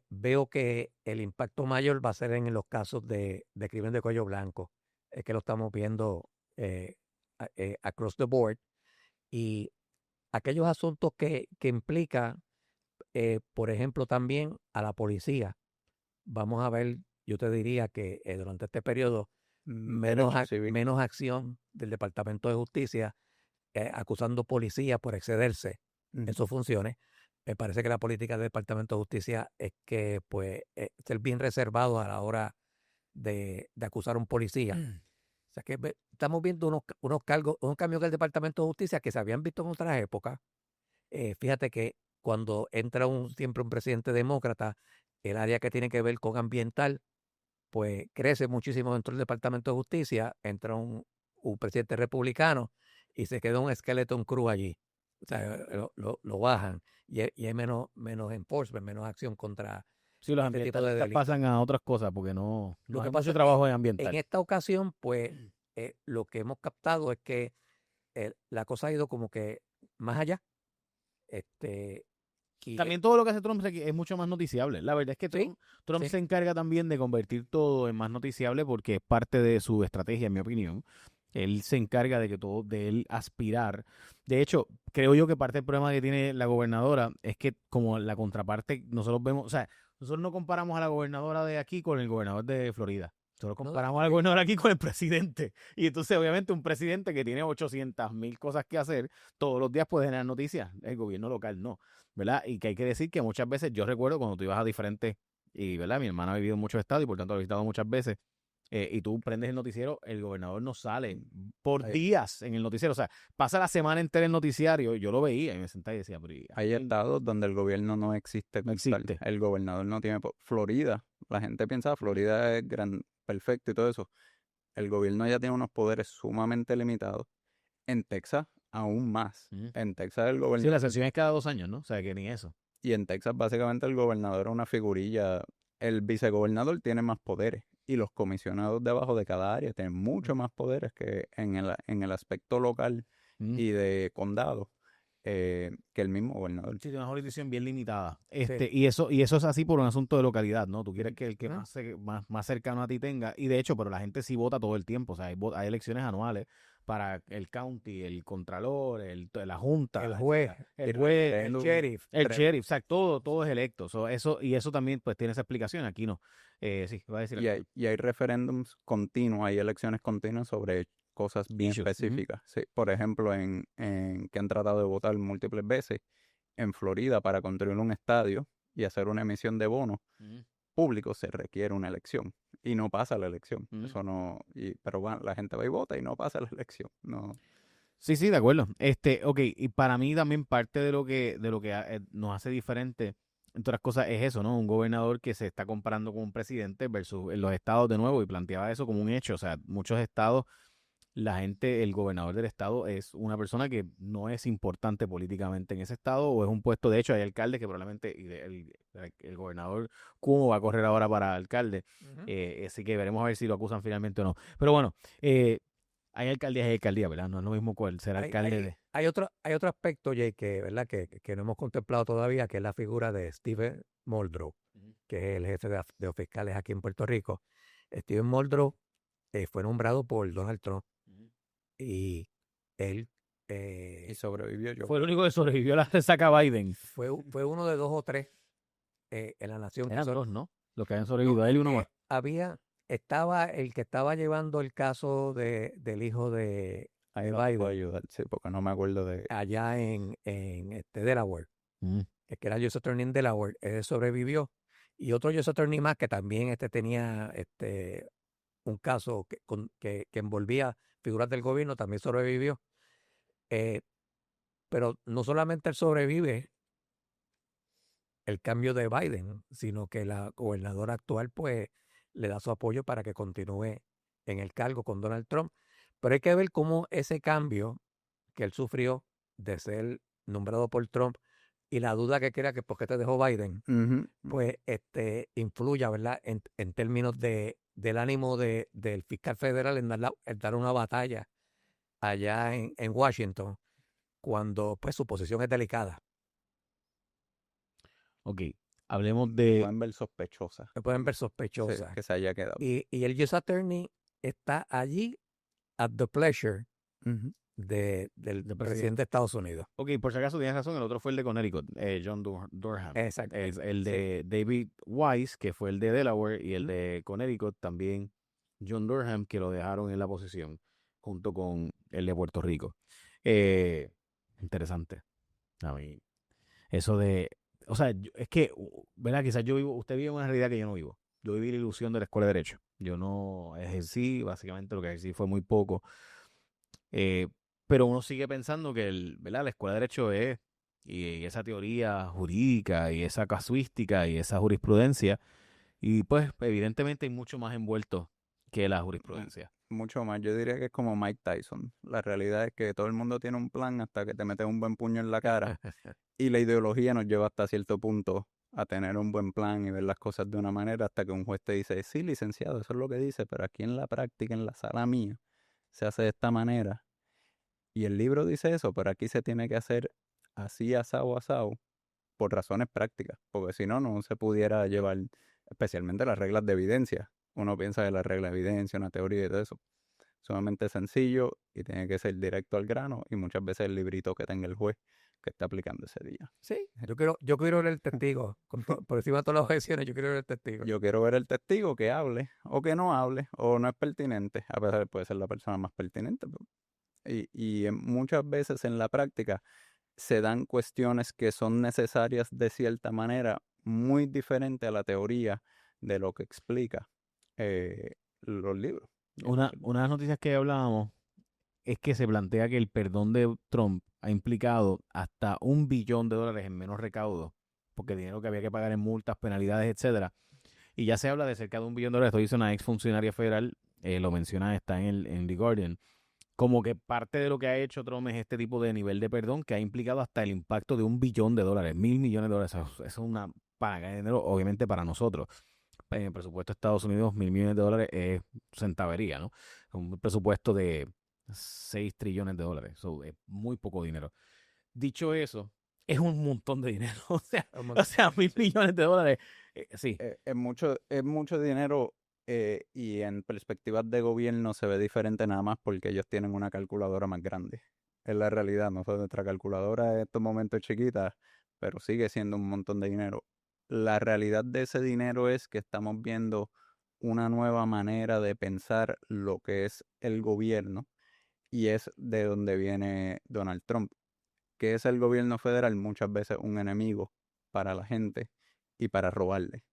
Veo que el impacto mayor va a ser en los casos de crimen de cuello blanco. Es que lo estamos viendo across the board. Y aquellos asuntos que implican, por ejemplo, también a la policía. Vamos a ver, yo te diría que durante este periodo menos acción del Departamento de Justicia acusando policías por excederse en sus funciones. Me parece que la política del Departamento de Justicia es que pues ser bien reservado a la hora de acusar a un policía. O sea que estamos viendo unos cambios del Departamento de Justicia que se habían visto en otras épocas. Fíjate que cuando entra siempre un presidente demócrata, el área que tiene que ver con ambiental, pues crece muchísimo dentro del Departamento de Justicia. Entra un presidente republicano y se queda un skeleton crew allí. O sea, lo bajan y hay menos enforcement, menos acción contra Sí, los este tipo de ambientalistas delitos. pasan a otras cosas porque no Lo que hay pasa mucho es trabajo en En ambiental. esta ocasión, pues, lo que hemos captado es que la cosa ha ido como que más allá. Y También todo lo que hace Trump es mucho más noticiable. La verdad es que Sí, Trump sí. se encarga también de convertir todo en más noticiable porque es parte de su estrategia, en mi opinión. Él se encarga de que todo, de él aspirar. De hecho, creo yo que parte del problema que tiene la gobernadora es que como la contraparte, nosotros vemos, o sea, nosotros no comparamos a la gobernadora de aquí con el gobernador de Florida. Nosotros comparamos a la gobernadora aquí con el presidente. Y entonces, obviamente, un presidente que tiene 800,000 cosas que hacer, todos los días puede generar noticias. El gobierno local no, ¿verdad? Y que hay que decir que muchas veces, yo recuerdo cuando tú ibas a diferentes, y ¿verdad? Mi hermana ha vivido en muchos estados y por tanto ha visitado muchas veces, y tú prendes el noticiero, el gobernador no sale por días en el noticiero. O sea, pasa la semana entera el noticiario, yo lo veía y me sentaba y decía, pero hay estados donde el gobierno no existe. No existe. El gobernador no tiene... Florida, la gente piensa Florida es perfecto y todo eso. El gobierno ya tiene unos poderes sumamente limitados. En Texas, aún más. En Texas el gobernador... Sí, la sesión es cada 2 años, ¿no? O sea, que ni eso. Y en Texas básicamente el gobernador es una figurilla el vicegobernador tiene más poderes y los comisionados de abajo de cada área tienen mucho más poderes que en el aspecto local Mm. y de condado que el mismo gobernador. Sí, tiene una jurisdicción bien limitada. Sí. Y eso es así por un asunto de localidad, ¿no? Tú quieres que el que Ujú. más cercano a ti tenga. Y de hecho, pero la gente sí vota todo el tiempo. O sea, hay elecciones anuales para el county, el contralor, la junta, El juez, el juez, el sheriff. el sheriff. O sea, todo es electo. Y eso también pues tiene esa explicación. Aquí no. Sí, va a decir algo. Y hay referéndums continuos, hay elecciones continuas sobre cosas bien Issues. específicas. Sí, por ejemplo, que han tratado de votar múltiples veces en Florida para construir un estadio y hacer una emisión de bonos Ujú. públicos se requiere una elección y no pasa la elección. Ujú. Eso no, pero bueno, la gente va y vota y no pasa la elección. No. Sí, de acuerdo. Ok, y para mí también parte de lo que nos hace diferente, entre otras cosas, es eso, ¿no? Un gobernador que se está comparando con un presidente versus en los estados de nuevo, y planteaba eso como un hecho. O sea, muchos estados, el gobernador del estado es una persona que no es importante políticamente en ese estado, o es un puesto, de hecho, hay alcaldes que probablemente, el gobernador Cuomo va a correr ahora para alcalde, Ujú. así que veremos a ver si lo acusan finalmente o no. Pero bueno, hay alcaldías y alcaldías, ¿verdad? No es lo mismo cuál ser alcalde de... Hay otro aspecto, Jay, ¿verdad? Que no hemos contemplado todavía, que es la figura de Stephen Muldrow, Ujú. que es el jefe de los fiscales aquí en Puerto Rico. Stephen Muldrow fue nombrado por Donald Trump Ujú. y él Y sobrevivió yo. Fue el único que sobrevivió a la resaca Biden. fue uno de 2 o 3 en la nación. Eran dos, ¿no? Los que habían sobrevivido, a él y uno más. Estaba el que estaba llevando el caso del hijo de Ahí no Biden puedo ayudar, sí, porque no me acuerdo de... allá en Delaware, Ujú. que era U.S. Attorney en Delaware. Él sobrevivió. Y otro U.S. Attorney más que también tenía un caso que envolvía figuras del gobierno, también sobrevivió. Pero no solamente él sobrevive el cambio de Biden, sino que la gobernadora actual pues le da su apoyo para que continúe en el cargo con Donald Trump. Pero hay que ver cómo ese cambio que él sufrió de ser nombrado por Trump y la duda que crea que por qué te dejó Biden, Ujú. pues influya, ¿verdad? En términos del ánimo del fiscal federal en dar una batalla allá en Washington, cuando pues su posición es delicada. Ok, hablemos Se de... pueden ver sospechosas. Se pueden ver Sí, sospechosas. que se haya quedado. Y el U.S. Attorney está allí at the pleasure Ujú. del presidente. presidente de Estados Unidos. Ok, por si acaso tienes razón, el otro fue el de Connecticut, John Durham. Exacto. El de David Weiss, que fue el de Delaware, y el de Connecticut también, John Durham, que lo dejaron en la posición, junto con el de Puerto Rico. Interesante. A mí, eso de... O sea, es que, ¿verdad? Quizás usted vive una realidad que yo no vivo. Yo viví la ilusión de la escuela de Derecho. Yo no ejercí, básicamente lo que ejercí fue muy poco. Pero uno sigue pensando que ¿verdad? La escuela de Derecho es, y esa teoría jurídica, y esa casuística, y esa jurisprudencia, y pues evidentemente hay mucho más envuelto que la jurisprudencia. Mucho más. Yo diría que es como Mike Tyson. La realidad es que todo el mundo tiene un plan hasta que te metes un buen puño en la cara. Y la ideología nos lleva hasta cierto punto a tener un buen plan y ver las cosas de una manera hasta que un juez te dice, sí, licenciado, eso es lo que dice, pero aquí en la práctica, en la sala mía, se hace de esta manera. Y el libro dice eso, pero aquí se tiene que hacer así, asado, asado, por razones prácticas, porque si no, no se pudiera llevar, especialmente las reglas de evidencia. Uno piensa que las reglas de evidencia, una teoría y todo eso, sumamente sencillo y tiene que ser directo al grano y muchas veces el librito que tenga el juez que está aplicando ese día. Sí, yo quiero ver el testigo. Por encima de todas las objeciones, yo quiero ver el testigo. Yo quiero ver el testigo que hable o que no hable o no es pertinente, a pesar de que puede ser la persona más pertinente. Y muchas veces en la práctica se dan cuestiones que son necesarias de cierta manera muy diferente a la teoría de lo que explica los libros. Una de las noticias que hablábamos es que se plantea que el perdón de Trump ha implicado hasta $1 billón en menos recaudo, porque el dinero que había que pagar en multas, penalidades, etcétera. Y ya se habla de cerca de $1 billón. Esto dice una exfuncionaria federal, lo menciona, está en The Guardian. Como que parte de lo que ha hecho Trump es este tipo de nivel de perdón que ha implicado hasta el impacto de $1 billón, $1.000 millones. Eso es una paga de dinero, obviamente, para nosotros. en el presupuesto de Estados Unidos, $1,000 millones es centavería, ¿no? Un presupuesto de $6 trillones. So, es muy poco dinero. Dicho eso, es un montón de dinero. O sea, $1,000 millones. Sí. Es mucho dinero y en perspectivas de gobierno se ve diferente nada más porque ellos tienen una calculadora más grande. Es la realidad, nuestra calculadora en estos momentos es chiquita, pero sigue siendo un montón de dinero. La realidad de ese dinero es que estamos viendo una nueva manera de pensar lo que es el gobierno y es de donde viene Donald Trump, que es el gobierno federal muchas veces un enemigo para la gente y para robarle.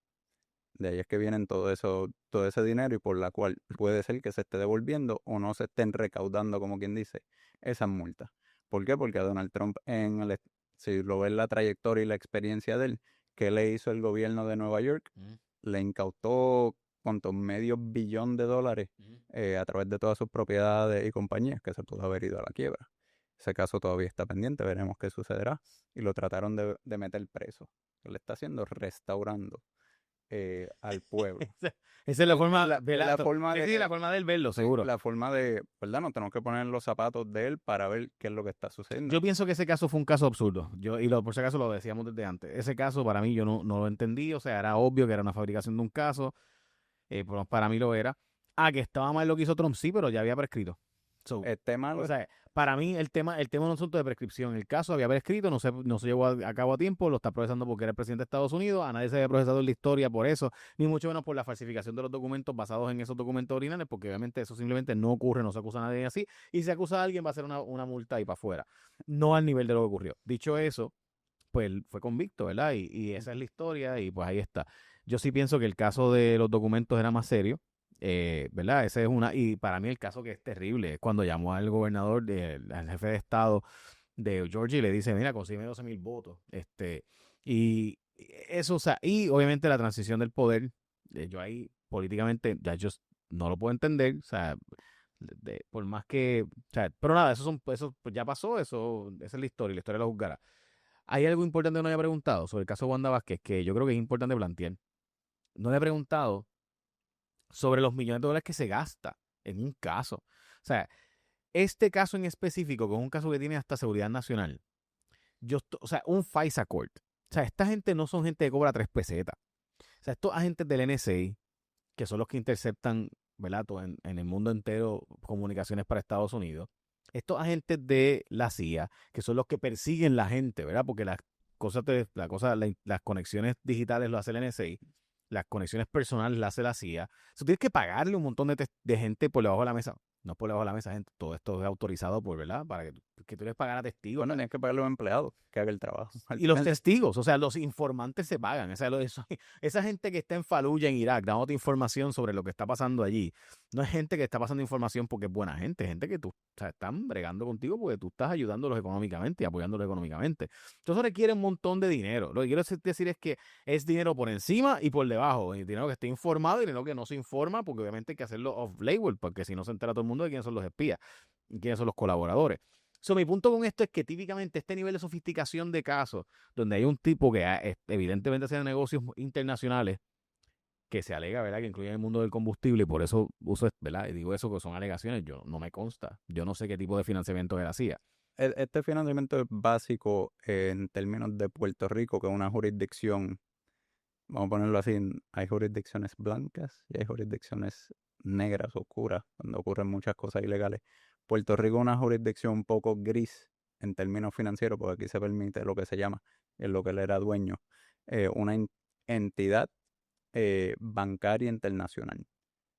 De ahí es que vienen todo ese dinero y por la cual puede ser que se esté devolviendo o no se estén recaudando, como quien dice, esas multas. ¿Por qué? Porque a Donald Trump, si lo ves la trayectoria y la experiencia de él, ¿qué le hizo el gobierno de Nueva York? Le incautó ¿cuántos? $500 millones a través de todas sus propiedades y compañías que se pudo haber ido a la quiebra. Ese caso todavía está pendiente, veremos qué sucederá. Y lo trataron de meter preso. ¿Qué le está haciendo? Restaurando al pueblo. Esa es la forma, la forma la forma de él verlo, seguro. La forma de, ¿verdad? Nos tenemos que poner en los zapatos de él para ver qué es lo que está sucediendo. Yo pienso que ese caso fue un caso absurdo. Por si acaso lo decíamos desde antes. Ese caso para mí yo no lo entendí. O sea, era obvio que era una fabricación de un caso. Para mí lo era. Que estaba mal lo que hizo Trump, sí, pero ya había prescrito. Malo. O sea, para mí el tema no es un asunto de prescripción. El caso había prescrito, no se llevó a cabo a tiempo, lo está procesando porque era el presidente de Estados Unidos, a nadie se había procesado en la historia por eso, ni mucho menos por la falsificación de los documentos basados en esos documentos originales, porque obviamente eso simplemente no ocurre, no se acusa a nadie así, y si acusa a alguien va a ser una multa y para afuera, no al nivel de lo que ocurrió. Dicho eso, pues fue convicto, ¿verdad? Y esa es la historia y pues ahí está. Yo sí pienso que el caso de los documentos era más serio. ¿Verdad? Ese es y para mí el caso que es terrible es cuando llamó al gobernador, al jefe de estado de Georgia y le dice, mira, consigue 12,000 votos. Y eso, o sea, y obviamente la transición del poder, yo ahí políticamente ya yo no lo puedo entender, o sea, por más que, o sea, pero nada, eso pues ya pasó, esa es la historia lo juzgará. Hay algo importante que no haya preguntado sobre el caso de Wanda Vázquez que yo creo que es importante plantear. No le he preguntado sobre los millones de dólares que se gasta en un caso. O sea, este caso en específico, que es un caso que tiene hasta seguridad nacional, o sea, un FISA Court. O sea, esta gente no son gente que cobra 3 pesetas. O sea, estos agentes del NSA, que son los que interceptan, ¿verdad? En el mundo entero comunicaciones para Estados Unidos. Estos agentes de la CIA, que son los que persiguen la gente, ¿verdad? Porque las conexiones digitales lo hace el NSA. Las conexiones personales las hace la CIA. Tú tienes que pagarle un montón de gente por debajo de la mesa. No por debajo de la mesa, gente. Todo esto es autorizado ¿verdad? Para que tú les pagas a testigos. Bueno, tienes que pagarle a los empleados que hagan el trabajo. Y los testigos, o sea, los informantes se pagan. O sea, esa gente que está en Fallujah, en Irak, dándote información sobre lo que está pasando allí, no es gente que está pasando información porque es buena gente, es gente que tú, o sea, están bregando contigo porque tú estás ayudándolos económicamente y apoyándolos económicamente. Entonces requiere un montón de dinero. Lo que quiero decir es que es dinero por encima y por debajo. Y dinero que esté informado y dinero que no se informa, porque obviamente hay que hacerlo off-label, porque si no se entera todo el mundo de quiénes son los espías y quiénes son los colaboradores. Mi punto con esto es que típicamente este nivel de sofisticación de casos, donde hay un tipo que evidentemente hace negocios internacionales, que se alega, ¿verdad?, que incluyen el mundo del combustible, y por eso uso, ¿verdad?, y digo eso que son alegaciones, yo no me consta, yo no sé qué tipo de financiamiento él hacía. Este financiamiento es básico en términos de Puerto Rico, que es una jurisdicción, vamos a ponerlo así, hay jurisdicciones blancas y hay jurisdicciones negras, oscuras, donde ocurren muchas cosas ilegales. Puerto Rico es una jurisdicción un poco gris en términos financieros, porque aquí se permite lo que se llama, en lo que él era dueño, una entidad bancaria internacional.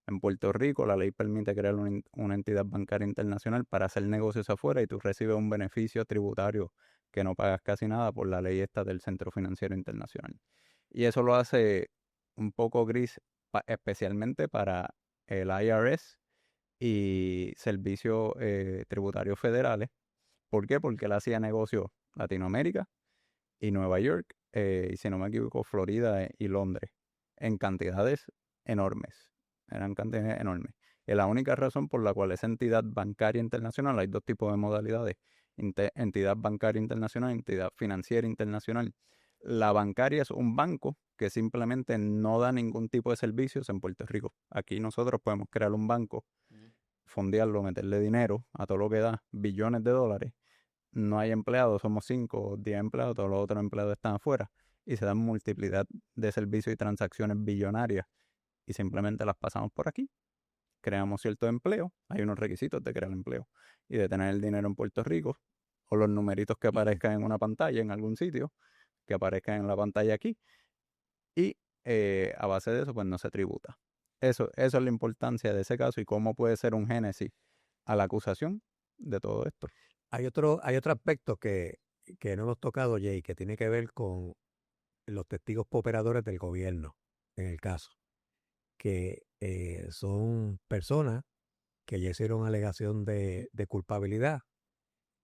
En Puerto Rico la ley permite crear una entidad bancaria internacional para hacer negocios afuera y tú recibes un beneficio tributario que no pagas casi nada por la ley esta del Centro Financiero Internacional. Y eso lo hace un poco gris, especialmente para el IRS y servicios tributarios federales. ¿Por qué? Porque él hacía negocios Latinoamérica y Nueva York, y si no me equivoco, Florida y Londres, en cantidades enormes. Eran cantidades enormes. Y la única razón por la cual esa entidad bancaria internacional, hay dos tipos de modalidades, entidad bancaria internacional, entidad financiera internacional. La bancaria es un banco que simplemente no da ningún tipo de servicios en Puerto Rico. Aquí nosotros podemos crear un banco, fondearlo, meterle dinero a todo lo que da, billones de dólares. No hay empleados, somos 5 o 10 empleados, todos los otros empleados están afuera y se dan multiplicidad de servicios y transacciones billonarias y simplemente las pasamos por aquí. Creamos cierto empleo, hay unos requisitos de crear empleo y de tener el dinero en Puerto Rico o los numeritos que aparezcan en una pantalla en algún sitio, que aparezcan en la pantalla aquí y a base de eso pues no se tributa. Eso es la importancia de ese caso y cómo puede ser un génesis a la acusación de todo esto. Hay otro aspecto que no hemos tocado, Jay, que tiene que ver con los testigos cooperadores del gobierno en el caso, que son personas que ya hicieron alegación de culpabilidad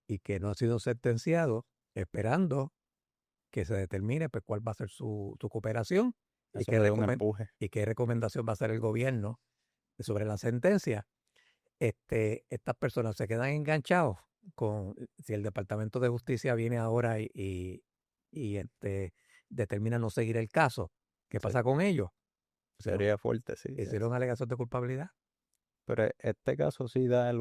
y que no han sido sentenciados, esperando que se determine pues, cuál va a ser su cooperación y Eso le da un qué empuje. recomendación va a hacer el gobierno sobre la sentencia. Estas personas se quedan enganchados con si el Departamento de Justicia viene ahora y determina no seguir el caso. ¿Qué Sí. pasa con ellos? Sería fuerte, sí. ¿Hicieron alegación de culpabilidad? Pero este caso sí da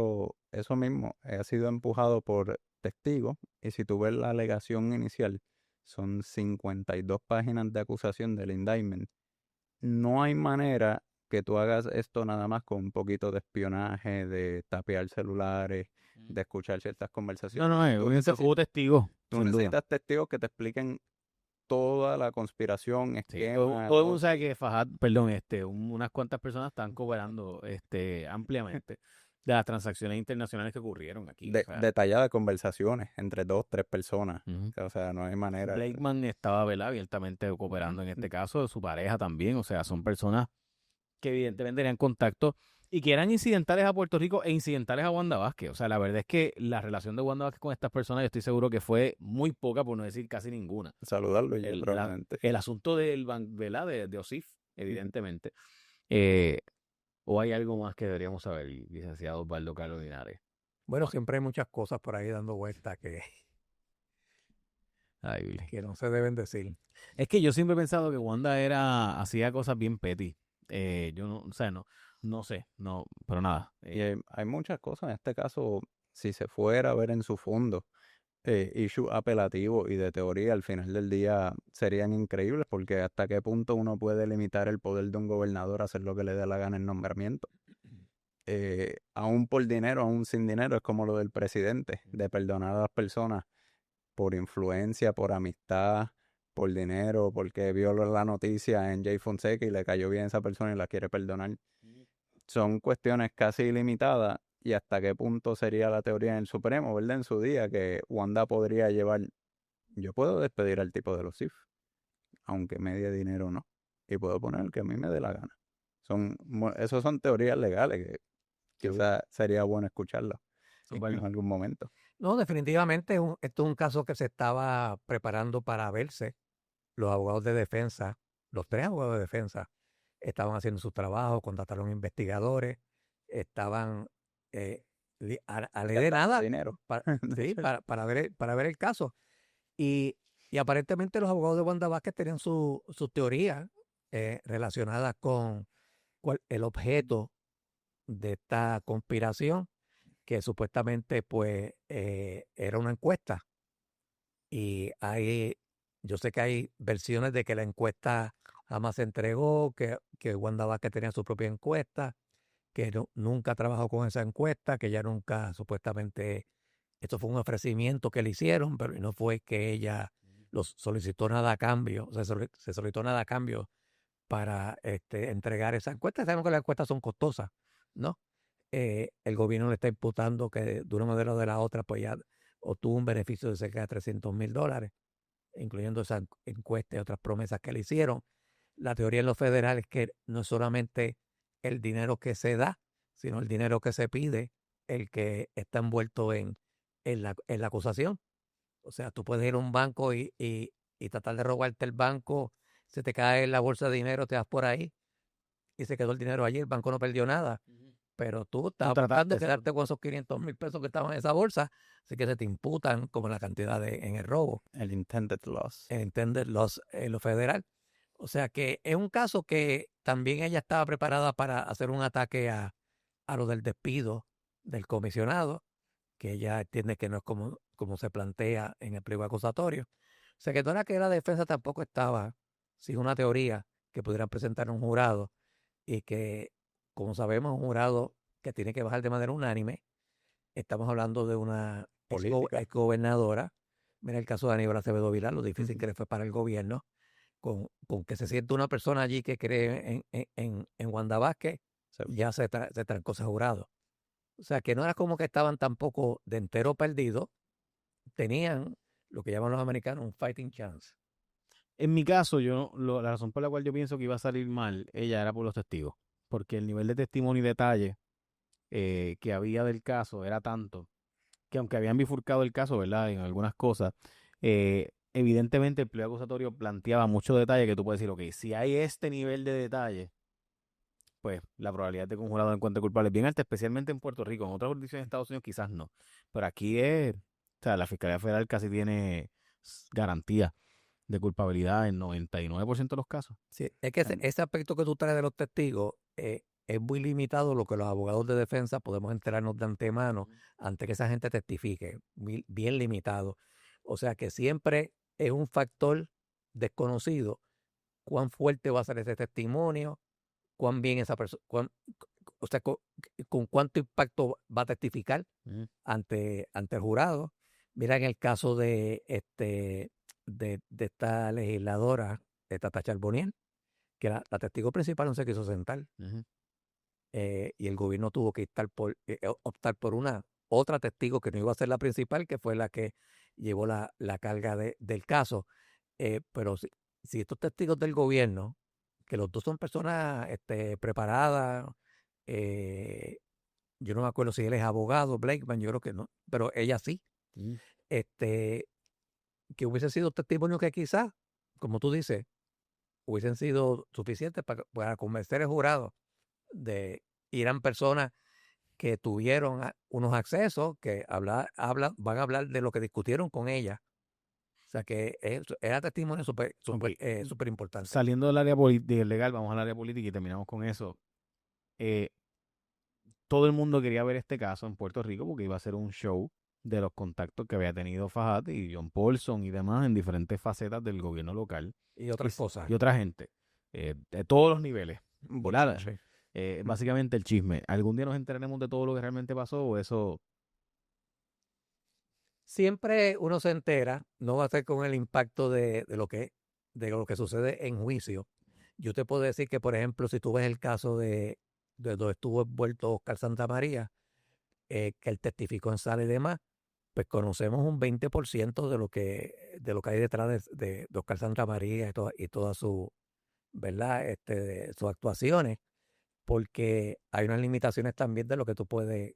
eso mismo, ha sido empujado por testigos y si tú ves la alegación inicial, son 52 páginas de acusación del indictment. No hay manera que tú hagas esto nada más con un poquito de espionaje, de tapear celulares, de escuchar ciertas conversaciones. Hubo testigos, Tú sin duda. necesitas testigos que te expliquen toda la conspiración, Sí, esquema. todo el mundo sabe que Fajad, perdón, unas cuantas personas están cooperando ampliamente de las transacciones internacionales que ocurrieron aquí. O sea, Detalladas conversaciones entre 2, 3 personas. ujú. O sea, no hay manera. Blakeman estaba, ¿verdad?, abiertamente cooperando en este caso, su pareja también. O sea, son personas que evidentemente tenían contacto y que eran incidentales a Puerto Rico e incidentales a Wanda Vázquez. O sea, la verdad es que la relación de Wanda Vázquez con estas personas, yo estoy seguro que fue muy poca, por no decir casi ninguna. Saludarlo ya, probablemente. El asunto ¿verdad?, de OSIF, evidentemente. ¿O hay algo más que deberíamos saber, licenciado Osvaldo Carlos Linares? Bueno, siempre hay muchas cosas por ahí dando vueltas Ay, que no se deben decir. es que yo siempre he pensado que Wanda hacía cosas bien petty. Yo no, o sea, no sé, pero nada. Y hay muchas cosas. En este caso, si se fuera a ver en su fondo, issue apelativo y de teoría, al final del día serían increíbles, porque hasta qué punto uno puede limitar el poder de un gobernador a hacer lo que le dé la gana en nombramiento. Aún por dinero, aún sin dinero, es como lo del presidente, de perdonar a las personas por influencia, por amistad, por dinero, porque vio la noticia en Jay Fonseca y le cayó bien a esa persona y la quiere perdonar. Son cuestiones casi ilimitadas y hasta qué punto sería la teoría en el Supremo, ¿verdad? En su día, que Wanda podría llevar, yo puedo despedir al tipo de los CIF, aunque me dé dinero no, y puedo poner el que a mí me dé la gana. Esos son teorías legales que quizás sería bueno escucharlas en algún momento. No, definitivamente esto es un caso que se estaba preparando para verse. Los abogados de defensa, los 3 abogados de defensa, estaban haciendo su trabajo, contrataron investigadores, estaban a ley de nada Dinero. sí, para ver el caso. Y aparentemente los abogados de Wanda Vázquez tenían sus teorías relacionadas con el objeto de esta conspiración, que supuestamente pues era una encuesta. Y yo sé que hay versiones de que la encuesta jamás se entregó, que Wanda Vázquez tenía su propia encuesta, que nunca trabajó con esa encuesta, que ella nunca supuestamente, esto fue un ofrecimiento que le hicieron, pero no fue que ella solicitó nada a cambio, se solicitó nada a cambio para entregar esa encuesta. Sabemos que las encuestas son costosas, ¿no? El gobierno le está imputando que de una manera o de la otra, pues ya obtuvo un beneficio de cerca de $300,000, incluyendo esa encuesta y otras promesas que le hicieron. La teoría en lo federal es que no es solamente el dinero que se da, sino el dinero que se pide, el que está envuelto en la acusación. O sea, tú puedes ir a un banco y tratar de robarte el banco, se te cae la bolsa de dinero, te vas por ahí y se quedó el dinero allí, el banco no perdió nada. pero tú estabas trataste, buscando exacto. quedarte con esos 500,000 pesos que estaban en esa bolsa, así que se te imputan como la cantidad en el robo, El intended loss. ¿entiendes? En lo federal. O sea que es un caso que también ella estaba preparada para hacer un ataque a lo del despido del comisionado, que ella entiende que no es como se plantea en el pliego acusatorio. O sea que no era que la defensa tampoco estaba sin una teoría que pudieran presentar un jurado y que, como sabemos, un jurado que tiene que bajar de manera unánime. Estamos hablando de una Política. exgobernadora. Mira el caso de Aníbal Acevedo Vilá, lo difícil Ujú. que le fue para el gobierno, con que se siente una persona allí que cree en Wanda Vázquez, Sí. ya se trancó ese jurado. O sea, que no era como que estaban tampoco de entero perdidos, tenían lo que llaman los americanos un fighting chance. En mi caso, la razón por la cual yo pienso que iba a salir mal, ella era por los testigos. Porque el nivel de testimonio y detalle que había del caso era tanto que aunque habían bifurcado el caso, ¿verdad? En algunas cosas, evidentemente el pliego acusatorio planteaba mucho detalle que tú puedes decir, ok, si hay este nivel de detalle, pues la probabilidad de que un jurado encuentre culpable es bien alta, especialmente en Puerto Rico. En otras jurisdicciones de Estados Unidos quizás no. Pero aquí o sea, la Fiscalía Federal casi tiene garantía de culpabilidad en 99% de los casos. Sí, es que ese aspecto que tú traes de los testigos es muy limitado lo que los abogados de defensa podemos enterarnos de antemano antes que esa gente testifique, bien limitado. O sea que siempre es un factor desconocido cuán fuerte va a ser ese testimonio, cuán bien esa persona, o sea, con cuánto impacto va a testificar ante el jurado. Mira en el caso de esta legisladora, de Tata Charbonnier, que la testigo principal no se quiso sentar, y el gobierno tuvo que optar por una otra testigo que no iba a ser la principal, que fue la que llevó la carga del caso. Pero si estos testigos del gobierno, que los dos son personas preparadas, yo no me acuerdo si él es abogado, Blakeman, yo creo que no, pero ella sí, que hubiese sido testimonio que quizás, como tú dices, hubiesen sido suficientes para convencer al jurado de eran personas que tuvieron unos accesos, que van a hablar de lo que discutieron con ella. O sea que era testimonio súper importante. Saliendo del área legal, vamos al área política y terminamos con eso. Todo el mundo quería ver este caso en Puerto Rico porque iba a ser un show de los contactos que había tenido Fajat y John Paulson y demás en diferentes facetas del gobierno local. Y otras cosas. Y otra gente, de todos los niveles. ¿Verdad? Sí. Básicamente el chisme. ¿Algún día nos enteraremos de todo lo que realmente pasó o eso? Siempre uno se entera, no va a ser con el impacto de lo que sucede en juicio. Yo te puedo decir que, por ejemplo, si tú ves el caso de donde estuvo envuelto Oscar Santamaría, que él testificó en sala y demás, pues conocemos un 20% de lo que hay detrás de Oscar Santamaría y todas sus, ¿verdad? Sus actuaciones, porque hay unas limitaciones también de lo que tú puedes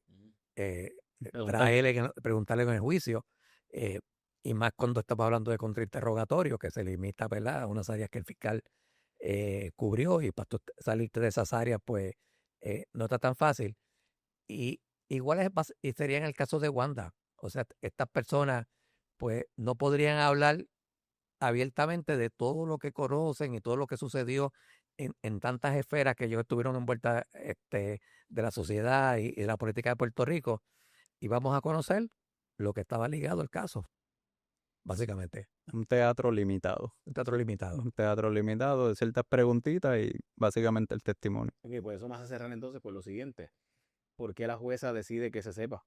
preguntarle en el juicio, y más cuando estamos hablando de contrainterrogatorio, que se limita, ¿verdad?, a unas áreas que el fiscal cubrió, y para tú salirte de esas áreas, pues no está tan fácil. Y igual y sería en el caso de Wanda. O sea, estas personas pues no podrían hablar abiertamente de todo lo que conocen y todo lo que sucedió en tantas esferas que ellos estuvieron envueltas de la sociedad y de la política de Puerto Rico. Y vamos a conocer lo que estaba ligado al caso, básicamente. Un teatro limitado. Un teatro limitado. Un teatro limitado de ciertas preguntitas y básicamente el testimonio. Ok, pues eso me hace cerrar entonces por lo siguiente. ¿Por qué la jueza decide que se sepa?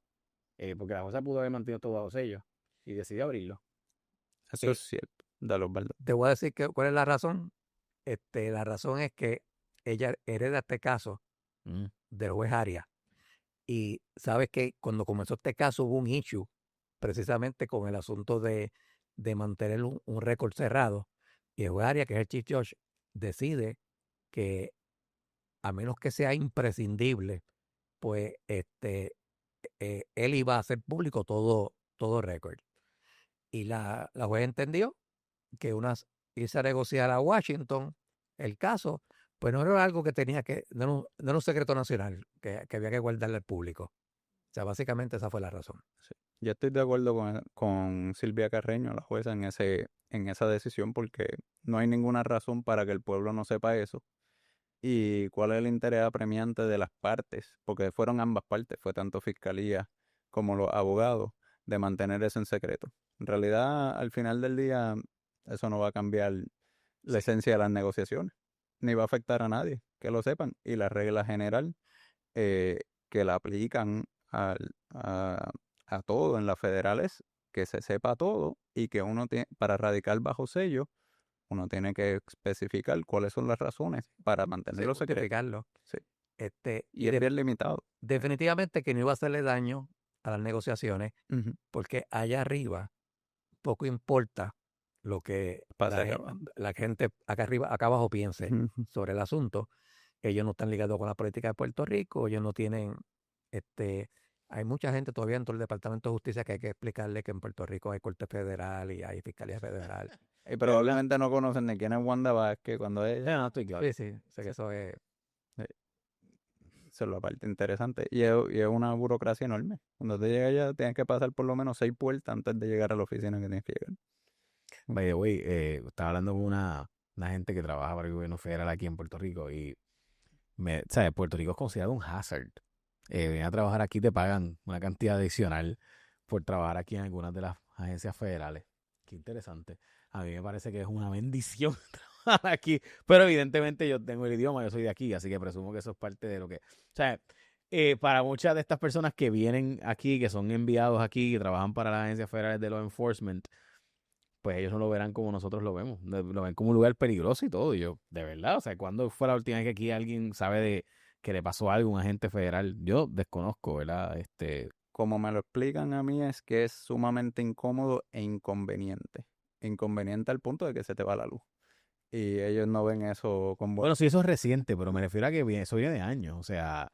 Porque la jueza pudo haber mantenido todo bajo sello y decidió abrirlo. Eso es cierto, de los verdad. Te voy a decir cuál es la razón. La razón es que ella hereda este caso del juez Arias. Y sabes que cuando comenzó este caso hubo un issue precisamente con el asunto de mantener un récord cerrado. Y el juez Arias, que es el Chief Judge, decide que a menos que sea imprescindible, pues él iba a hacer público todo récord. Y la juez entendió que irse a negociar a Washington el caso, pues no era algo que no era un secreto nacional que había que guardarle al público. O sea, básicamente esa fue la razón. Yo estoy de acuerdo con Silvia Carreño, la jueza, en esa decisión, porque no hay ninguna razón para que el pueblo no sepa eso. Y cuál es el interés apremiante de las partes, porque fueron ambas partes, fue tanto fiscalía como los abogados, de mantener eso en secreto. En realidad, al final del día, eso no va a cambiar la esencia de las negociaciones, ni va a afectar a nadie, que lo sepan. Y la regla general que la aplican a todo en las federales, que se sepa todo y que uno tiene, para radicar bajo sello, uno tiene que especificar cuáles son las razones para mantenerlo secreto. Justificarlo. Sí. Y Y es bien limitado. definitivamente que no iba a hacerle daño a las negociaciones, Ujú. porque allá arriba poco importa lo que Pasa acá abajo. la gente acá abajo piense Ujú. sobre el asunto. Ellos no están ligados con la política de Puerto Rico, ellos no tienen, hay mucha gente todavía dentro del Departamento de Justicia que hay que explicarle que en Puerto Rico hay Corte Federal y hay Fiscalía Federal. Y probablemente no conocen ni quién es Wanda Vázquez cuando ella. No, estoy claro. Sí, sé que eso es... Eso es la parte interesante. Y es una burocracia enorme. Cuando te llega allá, tienes que pasar por lo menos 6 puertas antes de llegar a la oficina que tienes que llegar. By the way, estaba hablando con una gente que trabaja para el gobierno federal aquí en Puerto Rico y, ¿sabes? Puerto Rico es considerado un hazard. Venir a trabajar aquí te pagan una cantidad adicional por trabajar aquí en algunas de las agencias federales. Qué interesante. A mí me parece que es una bendición trabajar aquí, pero evidentemente yo tengo el idioma, yo soy de aquí, así que presumo que eso es parte de lo que... O sea, para muchas de estas personas que vienen aquí, que son enviados aquí, que trabajan para las agencias federales de law enforcement, pues ellos no lo verán como nosotros lo vemos. Lo ven como un lugar peligroso y todo. Y yo, de verdad, o sea, ¿cuándo fue la última vez que aquí alguien sabe de que le pasó algo a un agente federal? Yo desconozco, ¿verdad? Como me lo explican a mí, es que es sumamente incómodo e inconveniente. Inconveniente al punto de que se te va la luz. Y ellos no ven eso con Bueno, sí, eso es reciente, pero me refiero a que eso viene de años. O sea,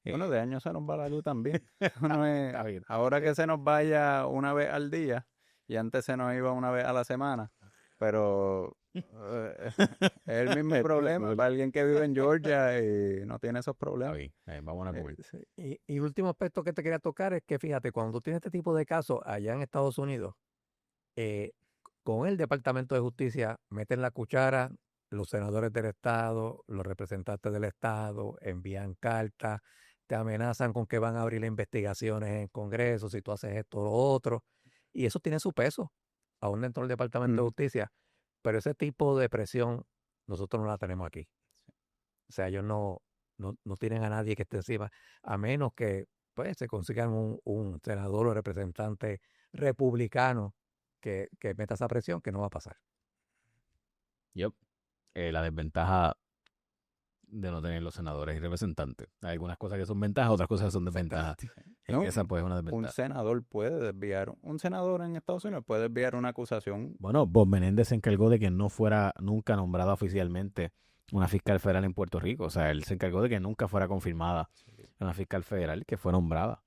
Bueno, de años se nos va la luz también. Uno está bien. ahora que se nos vaya una vez al día, y antes se nos iba una vez a la semana, pero es el mismo problema para alguien que vive en Georgia y no tiene esos Está problemas. bien, vamos a comer. Sí. Y último aspecto que te quería tocar es que, fíjate, cuando tú tienes este tipo de casos allá en Estados Unidos, con el Departamento de Justicia meten la cuchara los senadores del Estado, los representantes del Estado, envían cartas, te amenazan con que van a abrir investigaciones en Congreso si tú haces esto o lo otro, y eso tiene su peso, aún dentro del Departamento de Justicia, pero ese tipo de presión nosotros no la tenemos aquí. O sea, ellos no tienen a nadie que esté encima, a menos que pues se consigan un senador o representante republicano que meta esa presión, que no va a pasar. Yep. La desventaja de no tener los senadores y representantes. Hay algunas cosas que son ventajas, otras cosas que son desventajas. No, Esa pues es una un desventaja. senador un senador en Estados Unidos puede desviar una acusación. Bueno, Bob Menéndez se encargó de que no fuera nunca nombrada oficialmente una fiscal federal en Puerto Rico. O sea, él se encargó de que nunca fuera confirmada una fiscal federal que fue nombrada.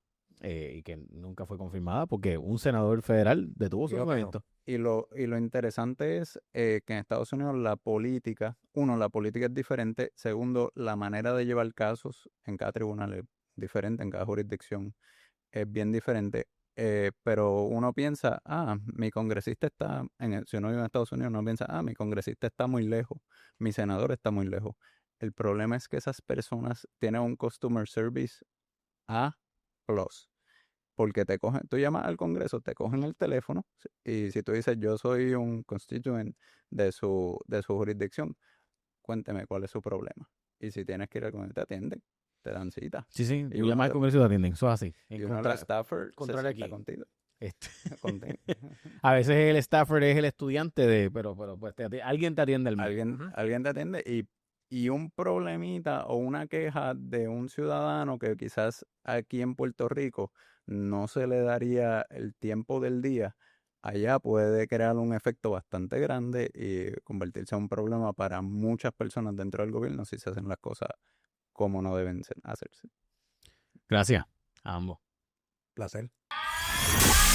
Y que nunca fue confirmada porque un senador federal detuvo su nombramiento. Y lo interesante es que en Estados Unidos la política es diferente. Segundo, la manera de llevar casos en cada tribunal es diferente, en cada jurisdicción es bien diferente. Pero uno piensa, mi congresista está, si uno vive en Estados Unidos, uno piensa, mi congresista está muy lejos, mi senador está muy lejos. El problema es que esas personas tienen un customer service A+. Porque tú llamas al Congreso, te cogen el teléfono y si tú dices yo soy un constituent de su jurisdicción, cuénteme cuál es su problema. Y si tienes que ir al Congreso, te atienden, te dan cita. Sí, Y tú llamas al Congreso y te atienden, eso es así. Y uno de los staffers se sienta aquí. contigo. Contigo. A veces el staffer es el estudiante pero pues alguien te atiende al Alguien te atiende y un problemita o una queja de un ciudadano que quizás aquí en Puerto Rico no se le daría el tiempo del día, allá puede crear un efecto bastante grande y convertirse en un problema para muchas personas dentro del gobierno si se hacen las cosas como no deben hacerse. Gracias a ambos. Placer.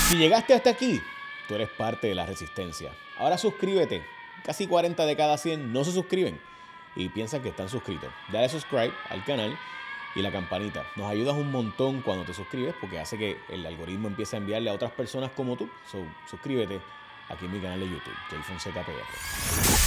Si llegaste hasta aquí, tú eres parte de la resistencia. Ahora suscríbete. Casi 40 de cada 100 no se suscriben. y piensan que están suscritos. Dale subscribe al canal y la campanita. Nos ayudas un montón cuando te suscribes porque hace que el algoritmo empiece a enviarle a otras personas como tú. So, suscríbete aquí en mi canal de YouTube, Jay Fonseca PR.